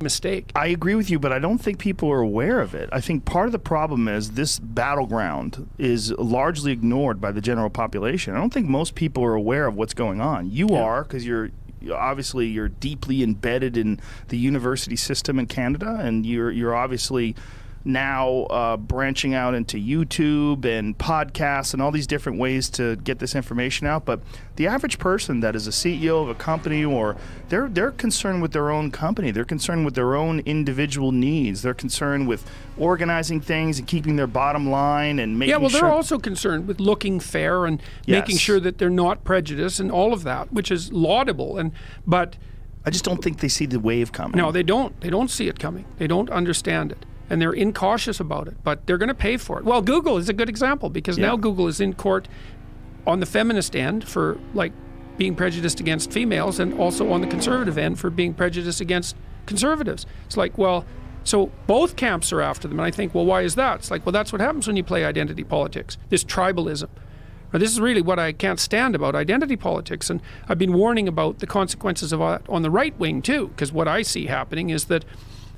mistake. I agree with you, but I don't think people are aware of it. I think part of the problem is this battleground is largely ignored by the general population. I don't think most people are aware of what's going on. You are, because you're deeply embedded in the university system in Canada, and you're obviously now branching out into YouTube and podcasts and all these different ways to get this information out. But the average person that is a CEO of a company, or they're concerned with their own company, they're concerned with their own individual needs, they're concerned with organizing things and keeping their bottom line and making sure. They're also concerned with looking fair and making sure that they're not prejudiced and all of that, which is laudable. But I just don't think they see the wave coming. No, they don't. They don't see it coming. They don't understand it. And they're incautious about it, but they're going to pay for it. Well, Google is a good example, because now Google is in court on the feminist end for being prejudiced against females, and also on the conservative end for being prejudiced against conservatives. It's like, well, so both camps are after them. And I think, well, why is that? It's like, well, that's what happens when you play identity politics, this tribalism. Now, this is really what I can't stand about identity politics. And I've been warning about the consequences of it on the right wing too, because what I see happening is that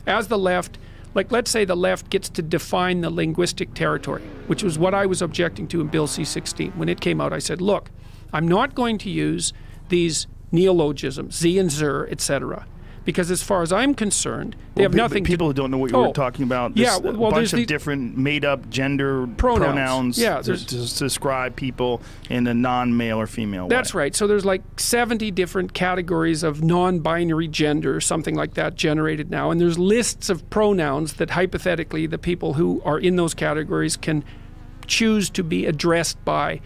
as the left, let's say the left gets to define the linguistic territory, which was what I was objecting to in Bill C-16. When it came out, I said, look, I'm not going to use these neologisms, Z and Zer, etc., because as far as I'm concerned, they have nothing people who don't know what you were talking about, a bunch of different made-up gender pronouns to describe people in a non-male or female way. That's right. So there's 70 different categories of non-binary gender, something like that, generated now. And there's lists of pronouns that hypothetically the people who are in those categories can choose to be addressed by.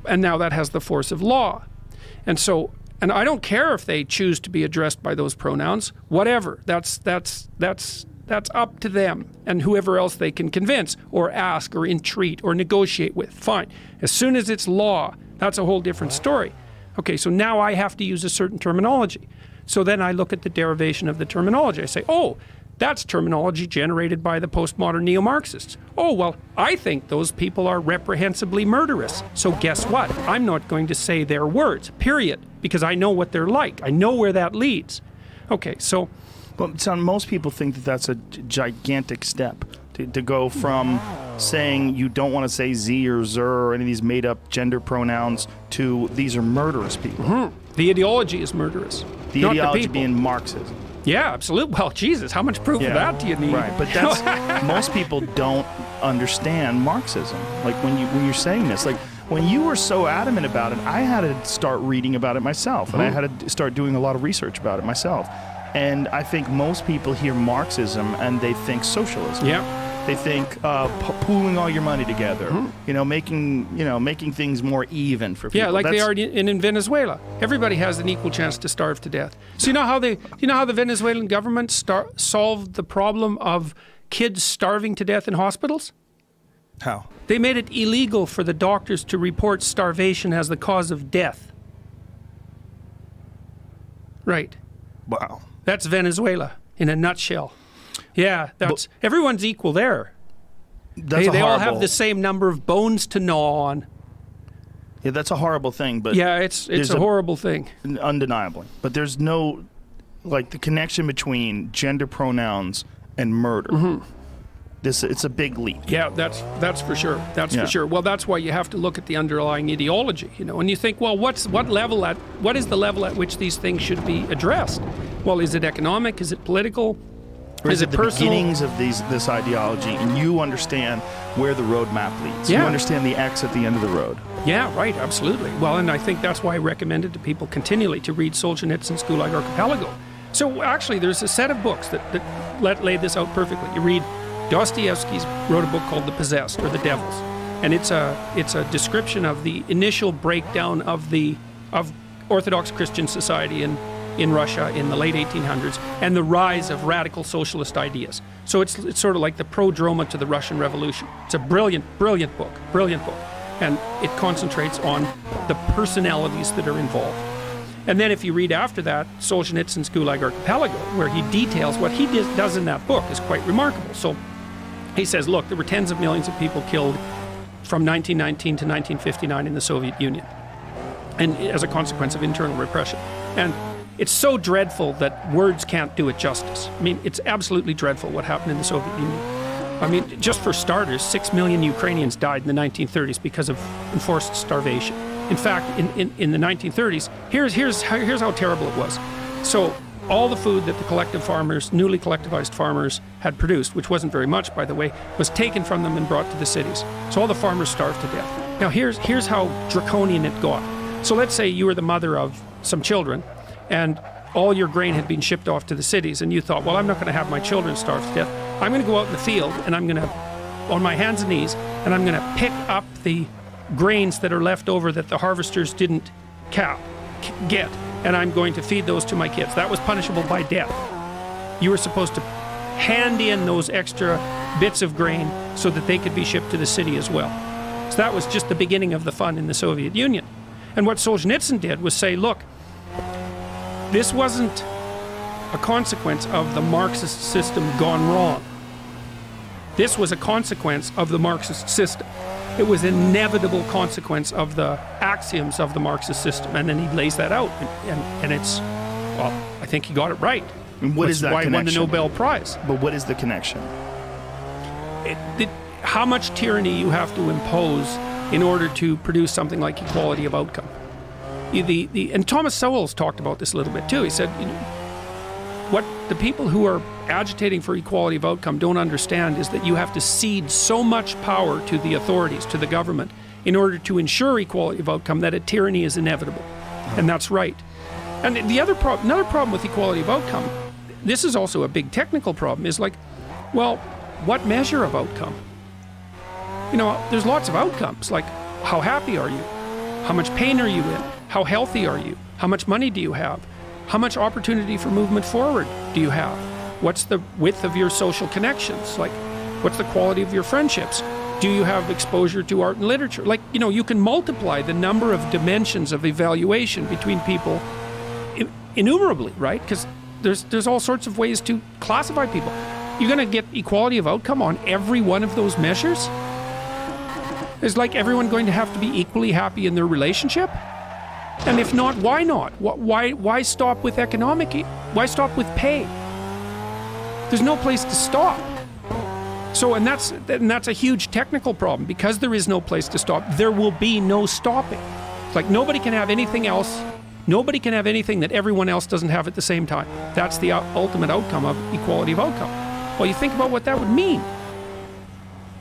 And now that has the force of law. And I don't care if they choose to be addressed by those pronouns, whatever. That's up to them and whoever else they can convince or ask or entreat or negotiate with. Fine. As soon as it's law, that's a whole different story. Okay, so now I have to use a certain terminology. So then I look at the derivation of the terminology. I say, oh, that's terminology generated by the postmodern neo-Marxists. Oh, well, I think those people are reprehensibly murderous. So guess what? I'm not going to say their words, period, because I know what they're like. I know where that leads. Okay, so... Well, Son, most people think that that's a gigantic step to go from saying you don't want to say Z or Zer or any of these made-up gender pronouns to these are murderous people. Mm-hmm. The ideology is murderous. The ideology being Marxism. Yeah, absolutely. Well, Jesus, how much proof of that do you need? Right, but that's most people don't understand Marxism. When you're saying this, when you were so adamant about it, I had to start reading about it myself, and I had to start doing a lot of research about it myself. And I think most people hear Marxism and they think socialism. Yeah. They think pooling all your money together, making things more even for people. Yeah, like they are in Venezuela. Everybody has an equal chance to starve to death. So you know how the Venezuelan government solved the problem of kids starving to death in hospitals? How? They made it illegal for the doctors to report starvation as the cause of death. Right. Wow. That's Venezuela in a nutshell. Yeah, everyone's equal there. They all have the same number of bones to gnaw on. Yeah, that's a horrible thing. But yeah, it's a horrible thing. Undeniably. But there's no, the connection between gender pronouns and murder. Mm-hmm. It's a big leap. Yeah, that's for sure. That's for sure. Well, that's why you have to look at the underlying ideology, and you think, well, what is the level at which these things should be addressed? Well, is it economic? Is it political? Or is it the personal? beginnings of this ideology, and you understand where the roadmap leads? Yeah. You understand the X at the end of the road. Yeah, right, absolutely. Well, and I think that's why I recommended to people continually to read Solzhenitsyn's Gulag Archipelago. So actually, there's a set of books that lay this out perfectly. You read Dostoevsky's wrote a book called The Possessed, or The Devils, and it's a description of the initial breakdown of Orthodox Christian society in Russia in the late 1800s, and the rise of radical socialist ideas. So it's sort of like the prodroma to the Russian Revolution. It's a brilliant book, and it concentrates on the personalities that are involved. And then if you read after that, Solzhenitsyn's Gulag Archipelago, where he details what he does in that book is quite remarkable. So he says, look, there were tens of millions of people killed from 1919 to 1959 in the Soviet Union, and as a consequence of internal repression. And it's so dreadful that words can't do it justice. I mean, it's absolutely dreadful what happened in the Soviet Union. I mean, just for starters, 6 million Ukrainians died in the 1930s because of enforced starvation. In fact, in the 1930s, here's how terrible it was. So all the food that the collective farmers, newly collectivized farmers, had produced, which wasn't very much, by the way, was taken from them and brought to the cities. So all the farmers starved to death. Now here's how draconian it got. So let's say you were the mother of some children, and all your grain had been shipped off to the cities, and you thought, well, I'm not going to have my children starve to death. I'm going to go out in the field, and I'm going to, on my hands and knees, and I'm going to pick up the grains that are left over that the harvesters didn't get, and I'm going to feed those to my kids. That was punishable by death. You were supposed to hand in those extra bits of grain so that they could be shipped to the city as well. So that was just the beginning of the fun in the Soviet Union. And what Solzhenitsyn did was say, look, this wasn't a consequence of the Marxist system gone wrong. This was a consequence of the Marxist system. It was an inevitable consequence of the axioms of the Marxist system. And then he lays that out, and it's, well, I think he got it right. And what is that connection? Why he won the Nobel Prize. But what is the connection? How much tyranny you have to impose in order to produce something like equality of outcome. And Thomas Sowell's talked about this a little bit too. He said, what the people who are agitating for equality of outcome don't understand is that you have to cede so much power to the authorities, to the government, in order to ensure equality of outcome that a tyranny is inevitable. And that's right. And the other another problem with equality of outcome, this is also a big technical problem, is like, well, what measure of outcome? You know, there's lots of outcomes, like how happy are you? How much pain are you in? How healthy are you? How much money do you have? How much opportunity for movement forward do you have? What's the width of your social connections? Like, what's the quality of your friendships? Do you have exposure to art and literature? Like, you know, you can multiply the number of dimensions of evaluation between people innumerably, right? Because there's all sorts of ways to classify people. You're going to get equality of outcome on every one of those measures? Is like everyone going to have to be equally happy in their relationship? And if not, why not? Why stop with economic? Why stop with pay? There's no place to stop. So, and that's a huge technical problem. Because there is no place to stop, there will be no stopping. It's like nobody can have anything else. Nobody can have anything that everyone else doesn't have at the same time. That's the ultimate outcome of equality of outcome. Well, you think about what that would mean.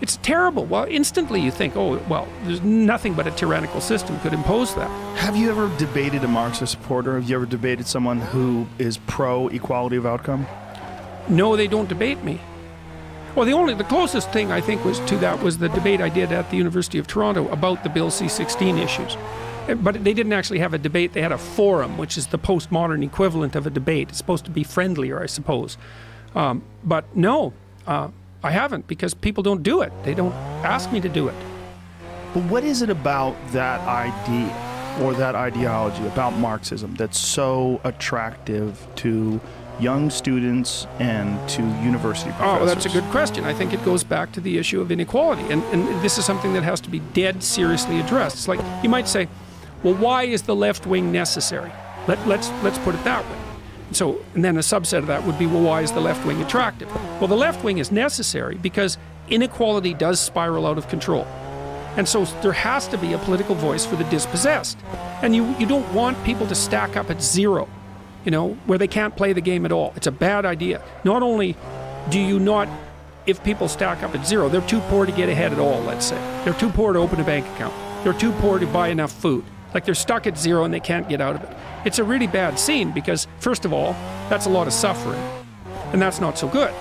It's terrible. Well, instantly you think, oh, well, there's nothing but a tyrannical system could impose that. Have you ever debated a Marxist supporter? Have you ever debated someone who is pro-equality of outcome? No, they don't debate me. Well, the closest thing I think was to that was the debate I did at the University of Toronto about the Bill C-16 issues. But they didn't actually have a debate. They had a forum, which is the postmodern equivalent of a debate. It's supposed to be friendlier, I suppose. But no, I haven't, because people don't do it. They don't ask me to do it. But what is it about that idea or that ideology, about Marxism, that's so attractive to young students and to university professors? Oh, that's a good question. I think it goes back to the issue of inequality. And this is something that has to be dead seriously addressed. It's like, you might say, well, why is the left wing necessary? Let's put it that way. So, and then a subset of that would be, well, why is the left wing attractive? Well, the left wing is necessary because inequality does spiral out of control. And so there has to be a political voice for the dispossessed. And you don't want people to stack up at zero, you know, where they can't play the game at all. It's a bad idea. Not only do you not, if people stack up at zero, they're too poor to get ahead at all, let's say. They're too poor to open a bank account. They're too poor to buy enough food. Like they're stuck at zero and they can't get out of it. It's a really bad scene because, first of all, that's a lot of suffering. And that's not so good.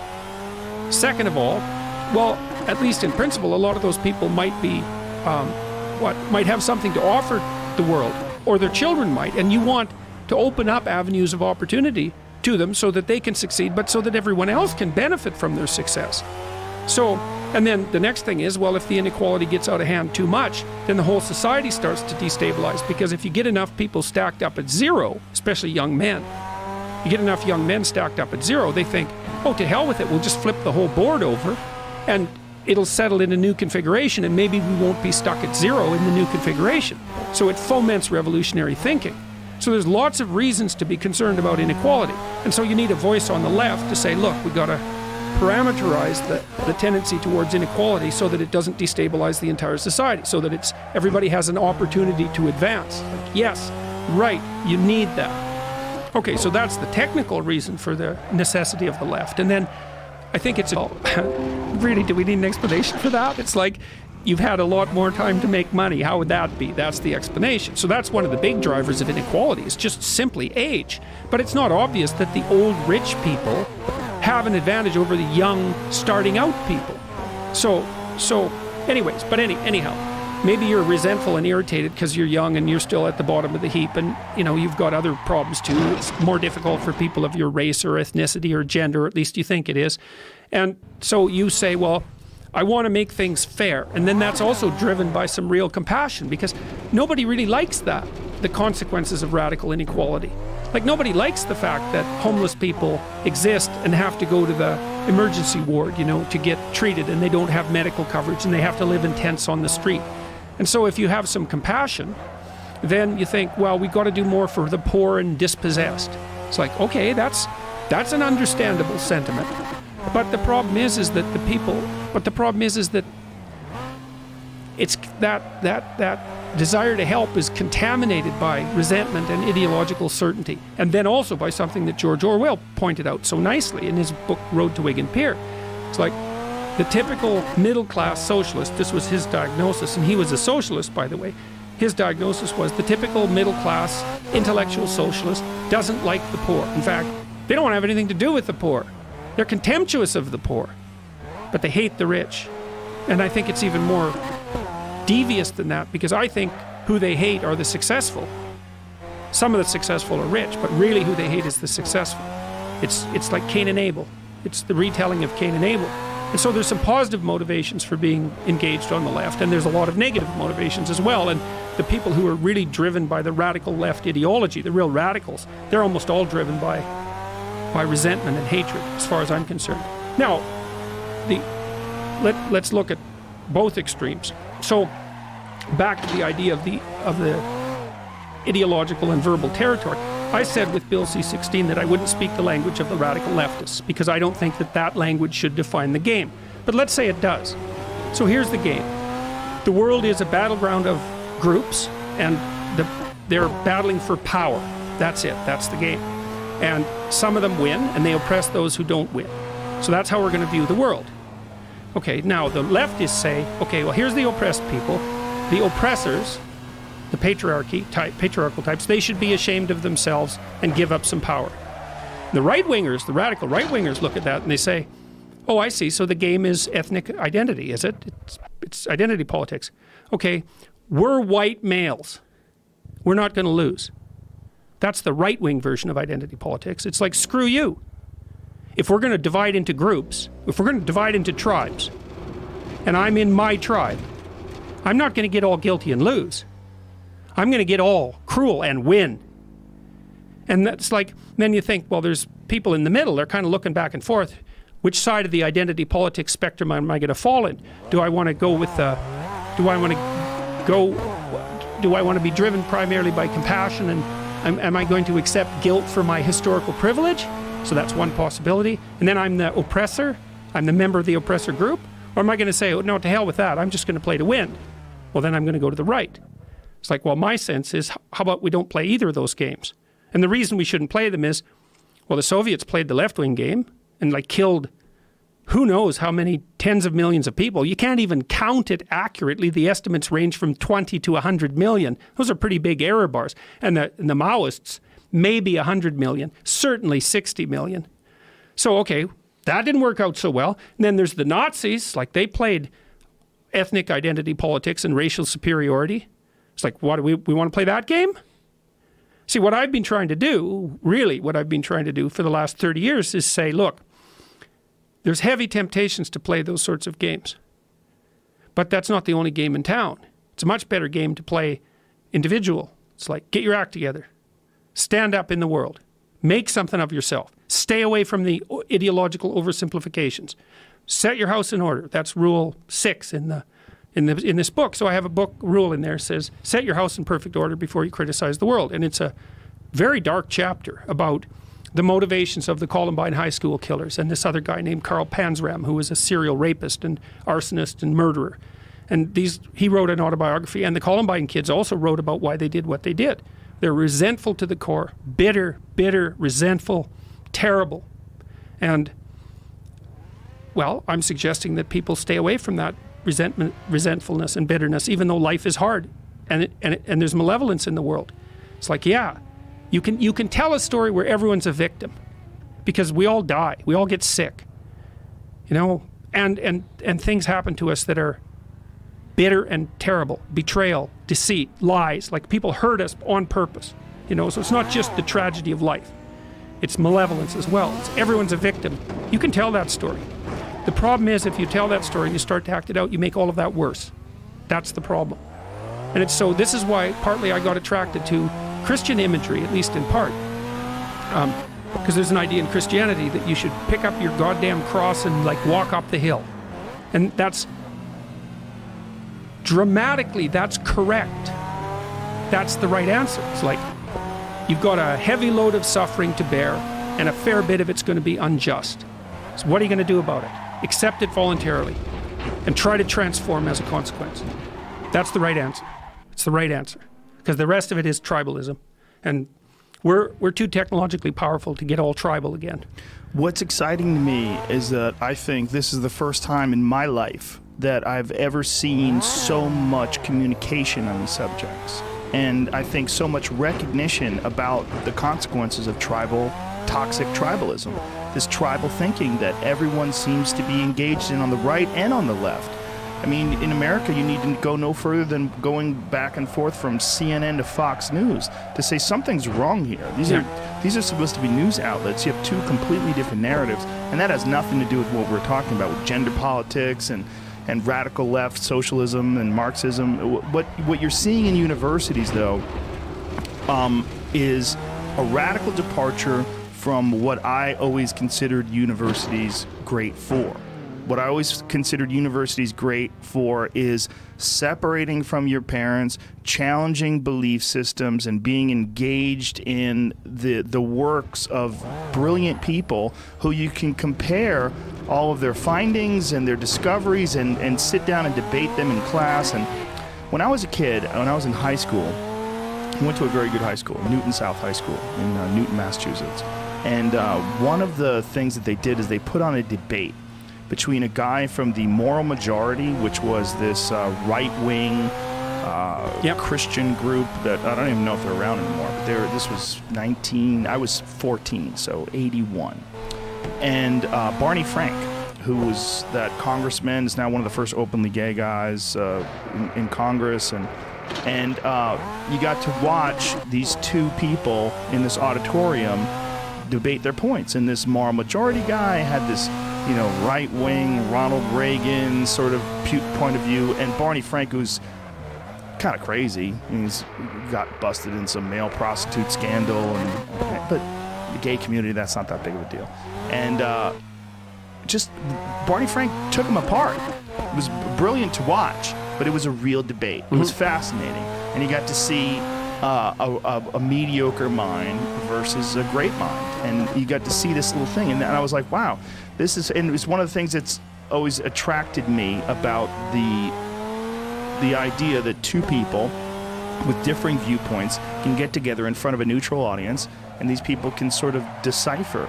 Second of all, well, at least in principle, a lot of those people might be, might have something to offer the world, or their children might, and you want to open up avenues of opportunity to them so that they can succeed, but so that everyone else can benefit from their success. So, and then the next thing is, well, if the inequality gets out of hand too much, then the whole society starts to destabilize, because if you get enough people stacked up at zero, especially young men, you get enough young men stacked up at zero, they think, oh, to hell with it, we'll just flip the whole board over and it'll settle in a new configuration, and maybe we won't be stuck at zero in the new configuration. So it foments revolutionary thinking. So there's lots of reasons to be concerned about inequality. And so you need a voice on the left to say, look, we got to parameterize the tendency towards inequality so that it doesn't destabilize the entire society, so that everybody has an opportunity to advance. Like, yes, right, you need that. Okay, so that's the technical reason for the necessity of the left. And then I think it's, really, do we need an explanation for that? It's like, you've had a lot more time to make money. How would that be? That's the explanation. So that's one of the big drivers of inequality. It's just simply age. But it's not obvious that the old rich people have an advantage over the young starting out people. So anyways, but anyhow, maybe you're resentful and irritated because you're young and you're still at the bottom of the heap, and you know you've got other problems too. It's more difficult for people of your race or ethnicity or gender, or at least you think it is. And so you say, well, I want to make things fair. And then that's also driven by some real compassion, because nobody really likes that, the consequences of radical inequality. Like, nobody likes the fact that homeless people exist and have to go to the emergency ward, you know, to get treated, and they don't have medical coverage and they have to live in tents on the street. And so if you have some compassion, then you think, well, we got to do more for the poor and dispossessed. It's like, okay, that's an understandable sentiment. But the problem is that the people, that it's that desire to help is contaminated by resentment and ideological certainty. And then also by something that George Orwell pointed out so nicely in his book, Road to Wigan Pier. It's like the typical middle-class socialist, this was his diagnosis, and he was a socialist, by the way. His diagnosis was the typical middle-class intellectual socialist doesn't like the poor. In fact, they don't want to have anything to do with the poor. They're contemptuous of the poor, but they hate the rich. And I think it's even more devious than that, because I think who they hate are the successful. Some of the successful are rich, but really who they hate is the successful. It's like Cain and Abel. It's the retelling of Cain and Abel. And so there's some positive motivations for being engaged on the left, and there's a lot of negative motivations as well. And the people who are really driven by the radical left ideology, the real radicals, they're almost all driven by resentment and hatred, as far as I'm concerned. Now, let's look at both extremes. So, back to the idea of the ideological and verbal territory. I said with Bill C-16 that I wouldn't speak the language of the radical leftists, because I don't think that language should define the game. But let's say it does. So here's the game. The world is a battleground of groups, and they're battling for power. That's it. That's the game. And some of them win, and they oppress those who don't win. So that's how we're going to view the world. Okay, now the leftists say, okay, well, here's the oppressed people. The oppressors, the patriarchal types, they should be ashamed of themselves and give up some power. The right-wingers, the radical right-wingers look at that and they say, oh, I see, so the game is ethnic identity, is it? It's identity politics. Okay, we're white males. We're not going to lose. That's the right-wing version of identity politics. It's like, screw you. If we're going to divide into groups, if we're going to divide into tribes, and I'm in my tribe, I'm not going to get all guilty and lose. I'm going to get all cruel and win. And that's like, then you think, well, there's people in the middle. They're kind of looking back and forth. Which side of the identity politics spectrum am I going to fall in? Do I want to go with the, do I want to be driven primarily by compassion, and am I going to accept guilt for my historical privilege? So that's one possibility. And then I'm the oppressor. I'm the member of the oppressor group. Or am I going to say, oh, no, to hell with that. I'm just going to play to win. Well, then I'm going to go to the right. It's like, well, my sense is, how about we don't play either of those games? And the reason we shouldn't play them is, well, the Soviets played the left-wing game and like killed who knows how many tens of millions of people. You can't even count it accurately. The estimates range from 20 to 100 million. Those are pretty big error bars. And the Maoists, maybe 100 million, certainly 60 million. So, okay, that didn't work out so well. And then there's the Nazis, like they played ethnic identity politics and racial superiority. It's like, what, we want to play that game? See, what I've been trying to do, really what I've been trying to do for the last 30 years is say, look, there's heavy temptations to play those sorts of games. But that's not the only game in town. It's a much better game to play individual. It's like, get your act together. Stand up in the world. Make something of yourself. Stay away from the ideological oversimplifications. Set your house in order. That's rule 6 in this book. So I have a book rule in there that says, set your house in perfect order before you criticize the world. And it's a very dark chapter about the motivations of the Columbine High School killers and this other guy named Carl Panzram, who was a serial rapist and arsonist and murderer. And he wrote an autobiography, and the Columbine kids also wrote about why they did what they did. They're resentful to the core, bitter, resentful, terrible. And, well, I'm suggesting that people stay away from that resentfulness and bitterness, even though life is hard and there's malevolence in the world. It's like, yeah, you can tell a story where everyone's a victim, because we all die, we all get sick, you know, and things happen to us that are bitter and terrible. Betrayal, deceit, lies, like people hurt us on purpose, you know. So it's not just the tragedy of life, it's malevolence as well. Everyone's a victim. You can tell that story. The problem is, if you tell that story and you start to act it out, you make all of that worse. That's the problem. And it's so, this is why partly I got attracted to Christian imagery, at least in part, because there's an idea in Christianity that you should pick up your goddamn cross and like walk up the hill. And that's dramatically, that's correct. That's the right answer. It's like, you've got a heavy load of suffering to bear, and a fair bit of it's going to be unjust. So what are you going to do about it? Accept it voluntarily and try to transform as a consequence. That's the right answer. It's the right answer, because the rest of it is tribalism, and we're too technologically powerful to get all tribal again. What's exciting to me is that I think this is the first time in my life that I've ever seen so much communication on these subjects, and I think so much recognition about the consequences of toxic tribalism, this tribal thinking that everyone seems to be engaged in on the right and on the left. I mean, in America, you need to go no further than going back and forth from CNN to Fox News to say something's wrong here. These are supposed to be news outlets. You have two completely different narratives, and that has nothing to do with what we're talking about with gender politics and radical left socialism and Marxism. What you're seeing in universities, though, is a radical departure from what I always considered universities great for. What I always considered universities great for is separating from your parents, challenging belief systems, and being engaged in the works of brilliant people who you can compare all of their findings and their discoveries and sit down and debate them in class. And when I was a kid, when I was in high school, I went to a very good high school, Newton South High School in Newton, Massachusetts. And one of the things that they did is they put on a debate between a guy from the Moral Majority, which was this right-wing Christian group that I don't even know if they're around anymore. But this was I was 14, so 81. And Barney Frank, who was that congressman, is now one of the first openly gay guys in Congress, and you got to watch these two people in this auditorium debate their points. And this Moral Majority guy had this, you know, right-wing Ronald Reagan sort of point of view, and Barney Frank, who's kind of crazy. He's got busted in some male prostitute scandal, but the gay community, that's not that big of a deal. And just Barney Frank took him apart. It was brilliant to watch, but it was a real debate. It was fascinating, and you got to see a mediocre mind versus a great mind, and you got to see this little thing, and I was like, wow, this is, and it's one of the things that's always attracted me about the idea that two people with differing viewpoints can get together in front of a neutral audience, and these people can sort of decipher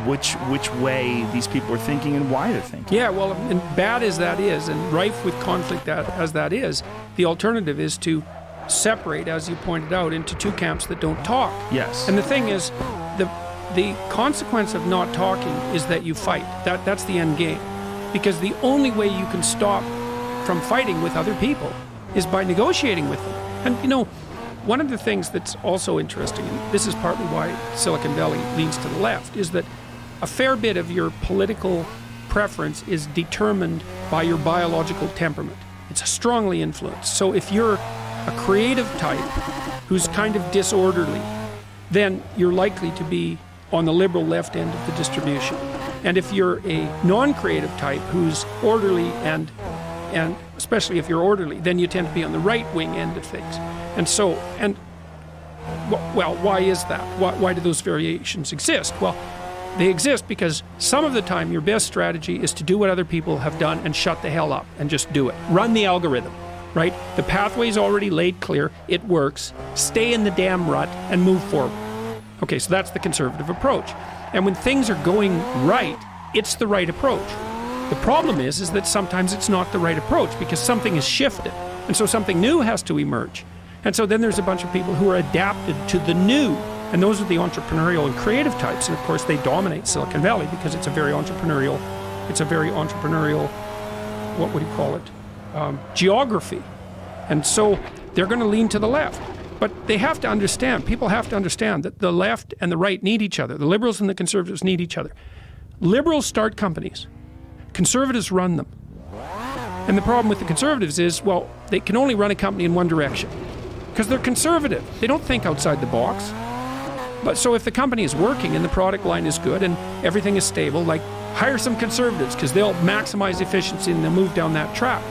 which way these people are thinking and why they're thinking. Yeah, well, and bad as that is, and rife with conflict as that is, the alternative is to separate, as you pointed out, into two camps that don't talk. Yes. And the thing is, the consequence of not talking is that you fight. That's the end game. Because the only way you can stop from fighting with other people is by negotiating with them. And, you know, one of the things that's also interesting, and this is partly why Silicon Valley leans to the left, is that a fair bit of your political preference is determined by your biological temperament. It's strongly influenced. So if you're a creative type who's kind of disorderly, then you're likely to be on the liberal left end of the distribution. And if you're a non-creative type who's orderly, and especially if you're orderly, then you tend to be on the right wing end of things. And so, and well, why is that? Why do those variations exist? Well, they exist because some of the time your best strategy is to do what other people have done and shut the hell up and just do it. Run the algorithm, right? The pathway's already laid clear. It works. Stay in the damn rut and move forward. Okay, so that's the conservative approach. And when things are going right, it's the right approach. The problem is that sometimes it's not the right approach because something has shifted. And so something new has to emerge. And so then there's a bunch of people who are adapted to the new. And those are the entrepreneurial and creative types. And of course, they dominate Silicon Valley because it's a very entrepreneurial, what would you call it? Geography. And so they're going to lean to the left. But they have to understand, people have to understand that the left and the right need each other. The liberals and the conservatives need each other. Liberals start companies. Conservatives run them. And the problem with the conservatives is, well, they can only run a company in one direction because they're conservative. They don't think outside the box. But so if the company is working and the product line is good and everything is stable, like hire some conservatives because they'll maximize efficiency and they'll move down that track.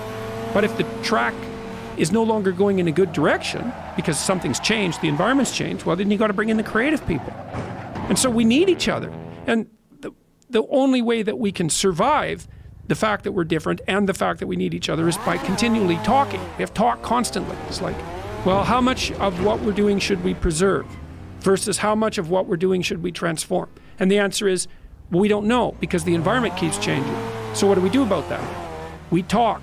But if the track is no longer going in a good direction because something's changed, the environment's changed, well, then you got to bring in the creative people. And so we need each other. And the only way that we can survive the fact that we're different and the fact that we need each other is by continually talking. We have to talk constantly. It's like, well, how much of what we're doing should we preserve versus how much of what we're doing should we transform? And the answer is, well, we don't know because the environment keeps changing. So what do we do about that? We talk.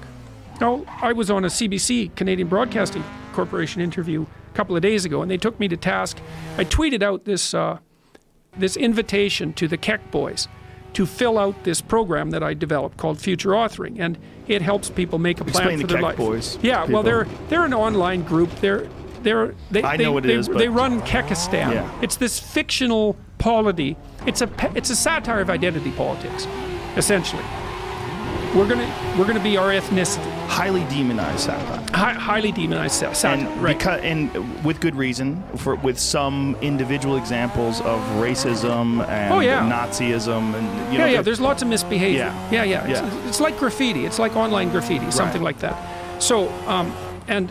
Now, I was on a CBC, Canadian Broadcasting Corporation interview a couple of days ago, and they took me to task. I tweeted out this invitation to the Keck boys to fill out this program that I developed called Future Authoring, and it helps people make a plan for their life. Boys, yeah, people. Well, they're an online group. They know what it is. They run Kekistan. Yeah. It's this fictional polity. It's a satire of identity politics, essentially. We're gonna be our ethnicity. Highly demonized satire. Highly demonized satire. And, right. And with good reason, with some individual examples of racism and Nazism, and there's lots of misbehavior. Yeah. It's like graffiti. It's like online graffiti, something like that. So, and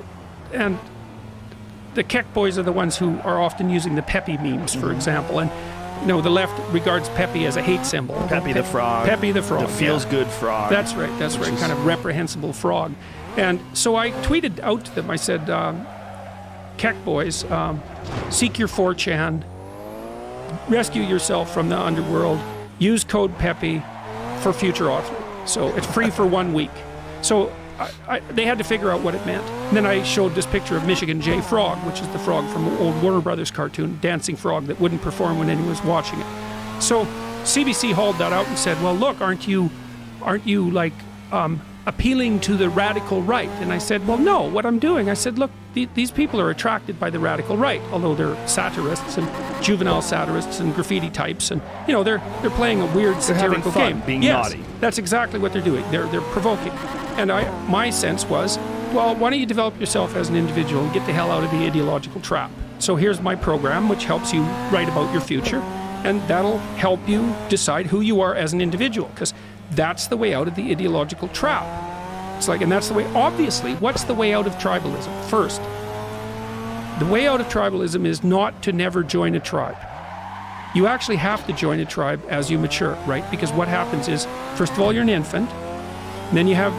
the Keck boys are the ones who are often using the Pepe memes, for example, and. The left regards Pepe as a hate symbol. Pepe the frog. Pepe the frog. The feels-good frog. That's right. Kind of reprehensible frog. And so I tweeted out to them. I said, Keck boys, seek your 4chan, rescue yourself from the underworld, use code Pepe for future authoring. So it's free for 1 week. So they had to figure out what it meant. And then I showed this picture of Michigan J. Frog, which is the frog from an old Warner Brothers cartoon, dancing frog that wouldn't perform when anyone was watching it. So CBC hauled that out and said, well, look, aren't you like appealing to the radical right? And I said, well, no, what I'm doing, I said, look, these people are attracted by the radical right, although they're satirists and juvenile satirists and graffiti types, and they're playing a weird satirical game. Being naughty. That's exactly what they're doing. They're provoking. And my sense was, well, why don't you develop yourself as an individual and get the hell out of the ideological trap? So here's my program, which helps you write about your future, and that'll help you decide who you are as an individual, because that's the way out of the ideological trap. It's like, and that's the way, obviously, what's the way out of tribalism? First, the way out of tribalism is not to never join a tribe. You actually have to join a tribe as you mature, right? Because what happens is, first of all, you're an infant, and then you have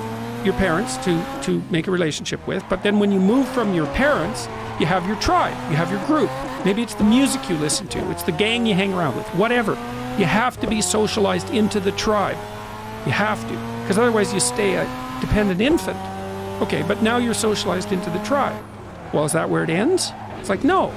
your parents to make a relationship with, but then when you move from your parents, you have your tribe, you have your group. Maybe it's the music you listen to, it's the gang you hang around with, whatever. You have to be socialized into the tribe. You have to, because otherwise you stay a dependent infant. Okay, but now you're socialized into the tribe. Well, is that where it ends? It's like, no.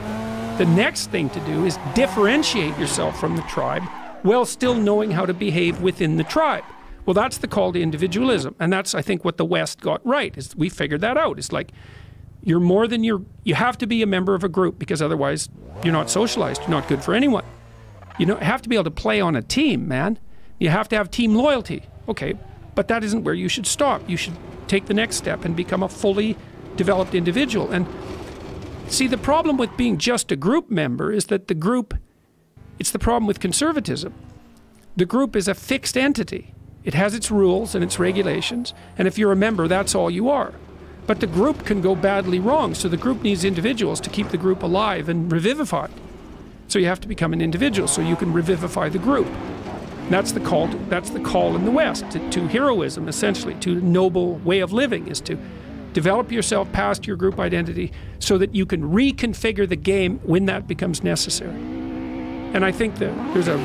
The next thing to do is differentiate yourself from the tribe while still knowing how to behave within the tribe. Well, that's the call to individualism, and that's, I think, what the West got right, is we figured that out. It's like, you're more than you have to be a member of a group, because otherwise you're not socialized, you're not good for anyone. You have to be able to play on a team, man. You have to have team loyalty. Okay, but that isn't where you should stop. You should take the next step and become a fully developed individual. And see, the problem with being just a group member is that it's the problem with conservatism. The group is a fixed entity. It has its rules and its regulations, and if you're a member, that's all you are. But the group can go badly wrong, so the group needs individuals to keep the group alive and revivified. So you have to become an individual so you can revivify the group. And that's the call in the West to heroism, essentially, to a noble way of living, is to develop yourself past your group identity so that you can reconfigure the game when that becomes necessary. And I think that there's a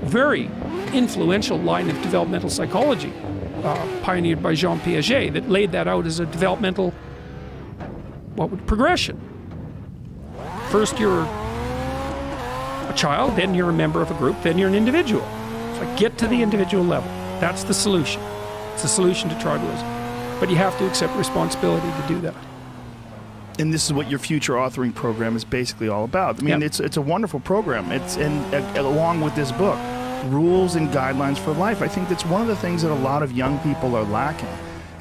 very influential line of developmental psychology pioneered by Jean Piaget that laid that out as a developmental progression. First you're a child, then you're a member of a group, then you're an individual. So get to the individual level. That's the solution. It's the solution to tribalism. But you have to accept responsibility to do that. And this is what your future authoring program is basically all about. I mean, Yep. it's a wonderful program. Along with this book, Rules and Guidelines for Life. I think that's one of the things that a lot of young people are lacking,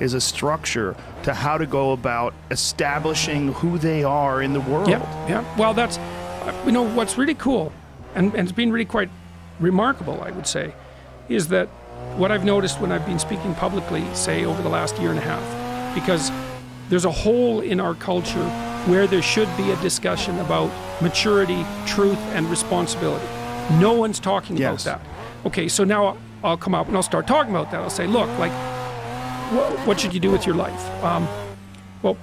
is a structure to how to go about establishing who they are in the world. Yeah. Well, that's, what's really cool, and it's been really quite remarkable, I would say, is that what I've noticed when I've been speaking publicly, say, over the last year and a half, because there's a hole in our culture where there should be a discussion about maturity, truth, and responsibility. No one's talking about that. Okay, so now I'll come up and I'll start talking about that. I'll say, look, like, what should you do with your life? Well,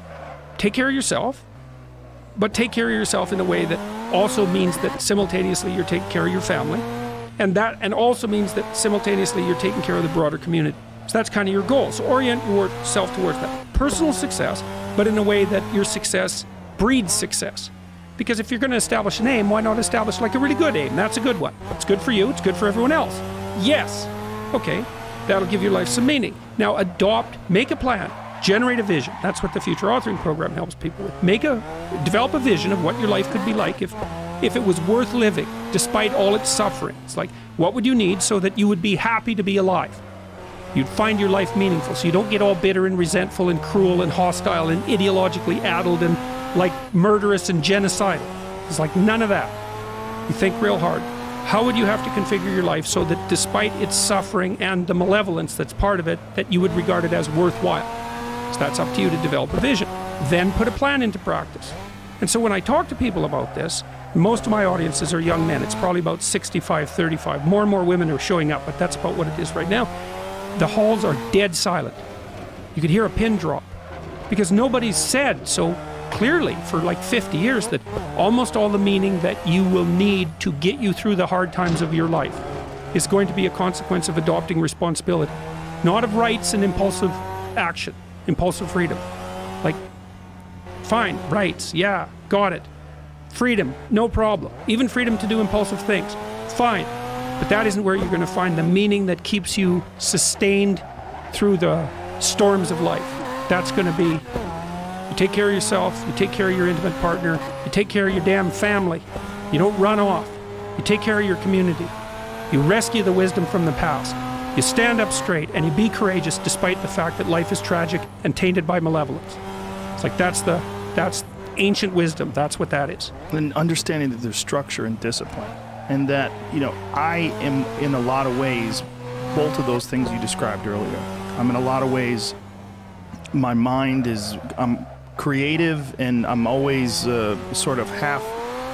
take care of yourself, but take care of yourself in a way that also means that simultaneously you're taking care of your family, and also means that simultaneously you're taking care of the broader community. So that's kind of your goal. So orient yourself towards that. Personal success, but in a way that your success breeds success. Because if you're going to establish an aim, why not establish like a really good aim? That's a good one. It's good for you, it's good for everyone else. Yes. Okay, that'll give your life some meaning. Now make a plan, generate a vision. That's what the Future Authoring Program helps people with. Develop a vision of what your life could be like if it was worth living, despite all its suffering. It's like, what would you need so that you would be happy to be alive? You'd find your life meaningful, so you don't get all bitter and resentful and cruel and hostile and ideologically addled and like murderous and genocidal. It's like none of that. You think real hard. How would you have to configure your life so that despite its suffering and the malevolence that's part of it, that you would regard it as worthwhile? So that's up to you to develop a vision. Then put a plan into practice. And so when I talk to people about this, most of my audiences are young men. It's probably about 65, 35. More and more women are showing up, but that's about what it is right now. The halls are dead silent. You could hear a pin drop because nobody's said so clearly for like 50 years that almost all the meaning that you will need to get you through the hard times of your life is going to be a consequence of adopting responsibility, not of rights and impulsive action, impulsive freedom. Like, fine, rights, yeah, got it. Freedom, no problem. Even freedom to do impulsive things, fine. But that isn't where you're going to find the meaning that keeps you sustained through the storms of life. That's going to be, you take care of yourself, you take care of your intimate partner, you take care of your damn family, you don't run off, you take care of your community, you rescue the wisdom from the past, you stand up straight, and you be courageous despite the fact that life is tragic and tainted by malevolence. It's like that's ancient wisdom, that's what that is. And understanding that there's structure and discipline. And that, I am in a lot of ways both of those things you described earlier. I'm in a lot of ways, my mind I'm creative and I'm always sort of half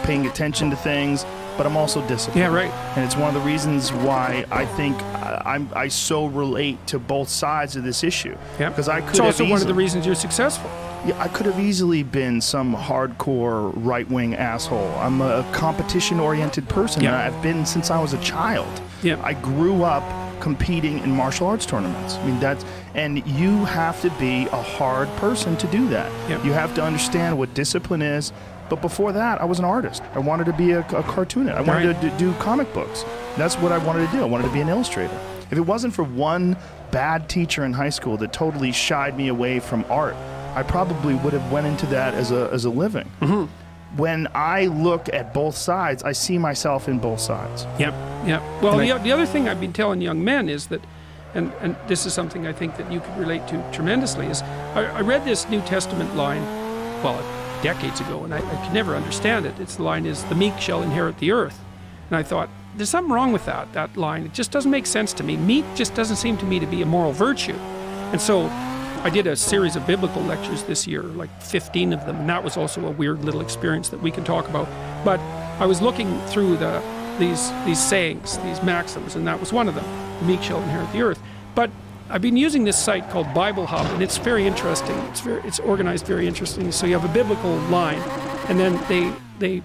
paying attention to things, but I'm also disciplined. Yeah, right. And it's one of the reasons why I think I so relate to both sides of this issue. Yeah. Because it's also one of the reasons you're successful. Yeah, I could have easily been some hardcore right-wing asshole. I'm a competition-oriented person. Yeah. I've been since I was a child. Yeah. I grew up competing in martial arts tournaments. I mean, and you have to be a hard person to do that. Yeah. You have to understand what discipline is. But before that, I was an artist. I wanted to be a cartoonist. I wanted to do comic books. That's what I wanted to do. I wanted to be an illustrator. If it wasn't for one bad teacher in high school that totally shied me away from art, I probably would have went into that as a living. Mm-hmm. When I look at both sides, I see myself in both sides. Yep, yep. Well, the other thing I've been telling young men is that, and this is something I think that you could relate to tremendously, is I read this New Testament line, well, decades ago, and I could never understand it. The line is, the meek shall inherit the earth. And I thought, there's something wrong with that line. It just doesn't make sense to me. Meek just doesn't seem to me to be a moral virtue. And so I did a series of biblical lectures this year, like 15 of them, and that was also a weird little experience that we can talk about. But I was looking through these sayings, these maxims, and that was one of them. The meek shall inherit the earth. But I've been using this site called Bible Hub, and it's very interesting. It's organized very interesting. So you have a biblical line, and then they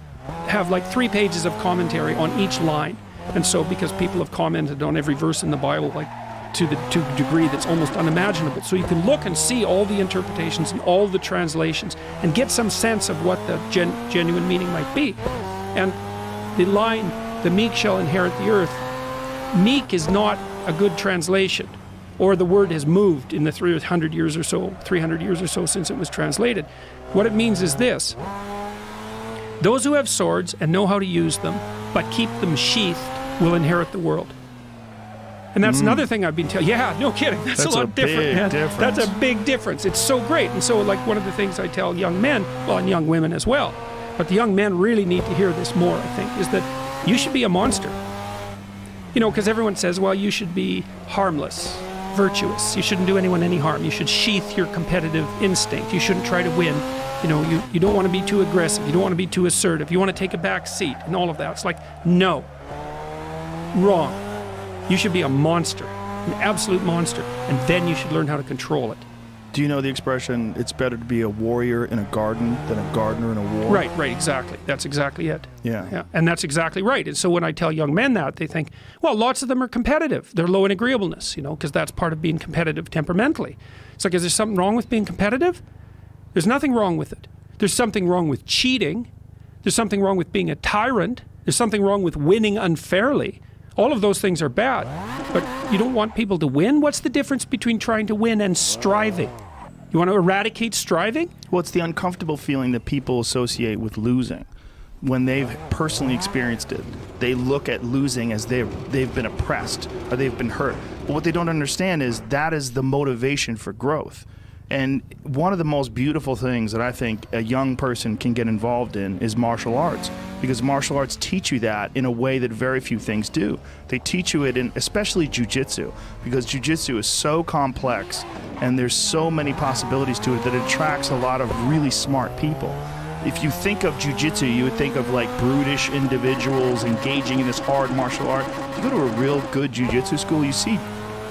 have like 3 pages of commentary on each line. And so because people have commented on every verse in the Bible, like to a degree that's almost unimaginable. So you can look and see all the interpretations and all the translations and get some sense of what the genuine meaning might be. And the line, the meek shall inherit the earth, meek is not a good translation, or the word has moved in the 300 years or so since it was translated. What it means is this: those who have swords and know how to use them, but keep them sheathed, will inherit the world. And that's another thing I've been telling. Yeah, no kidding. That's a lot different, man. That's a big difference. It's so great. And so, like, one of the things I tell young men, well, and young women as well, but the young men really need to hear this more, I think, is that you should be a monster. You know, because everyone says, well, you should be harmless, virtuous. You shouldn't do anyone any harm. You should sheath your competitive instinct. You shouldn't try to win. You know, you don't want to be too aggressive. You don't want to be too assertive. You want to take a back seat and all of that. It's like, no. Wrong. You should be a monster, an absolute monster, and then you should learn how to control it. Do you know the expression, it's better to be a warrior in a garden than a gardener in a war? Right, exactly. That's exactly it. Yeah. And that's exactly right. And so when I tell young men that, they think, well, lots of them are competitive. They're low in agreeableness, you know, because that's part of being competitive temperamentally. It's like, is there something wrong with being competitive? There's nothing wrong with it. There's something wrong with cheating. There's something wrong with being a tyrant. There's something wrong with winning unfairly. All of those things are bad, but you don't want people to win? What's the difference between trying to win and striving? You want to eradicate striving? Well, it's the uncomfortable feeling that people associate with losing. When they've personally experienced it, they look at losing as they've been oppressed or they've been hurt. But what they don't understand is that is the motivation for growth. And one of the most beautiful things that I think a young person can get involved in is martial arts, because martial arts teach you that in a way that very few things do. They teach you it in, especially jiu-jitsu, because jiu-jitsu is so complex and there's so many possibilities to it that it attracts a lot of really smart people. If you think of jiu-jitsu, you would think of like brutish individuals engaging in this hard martial art. If you go to a real good jiu-jitsu school, you see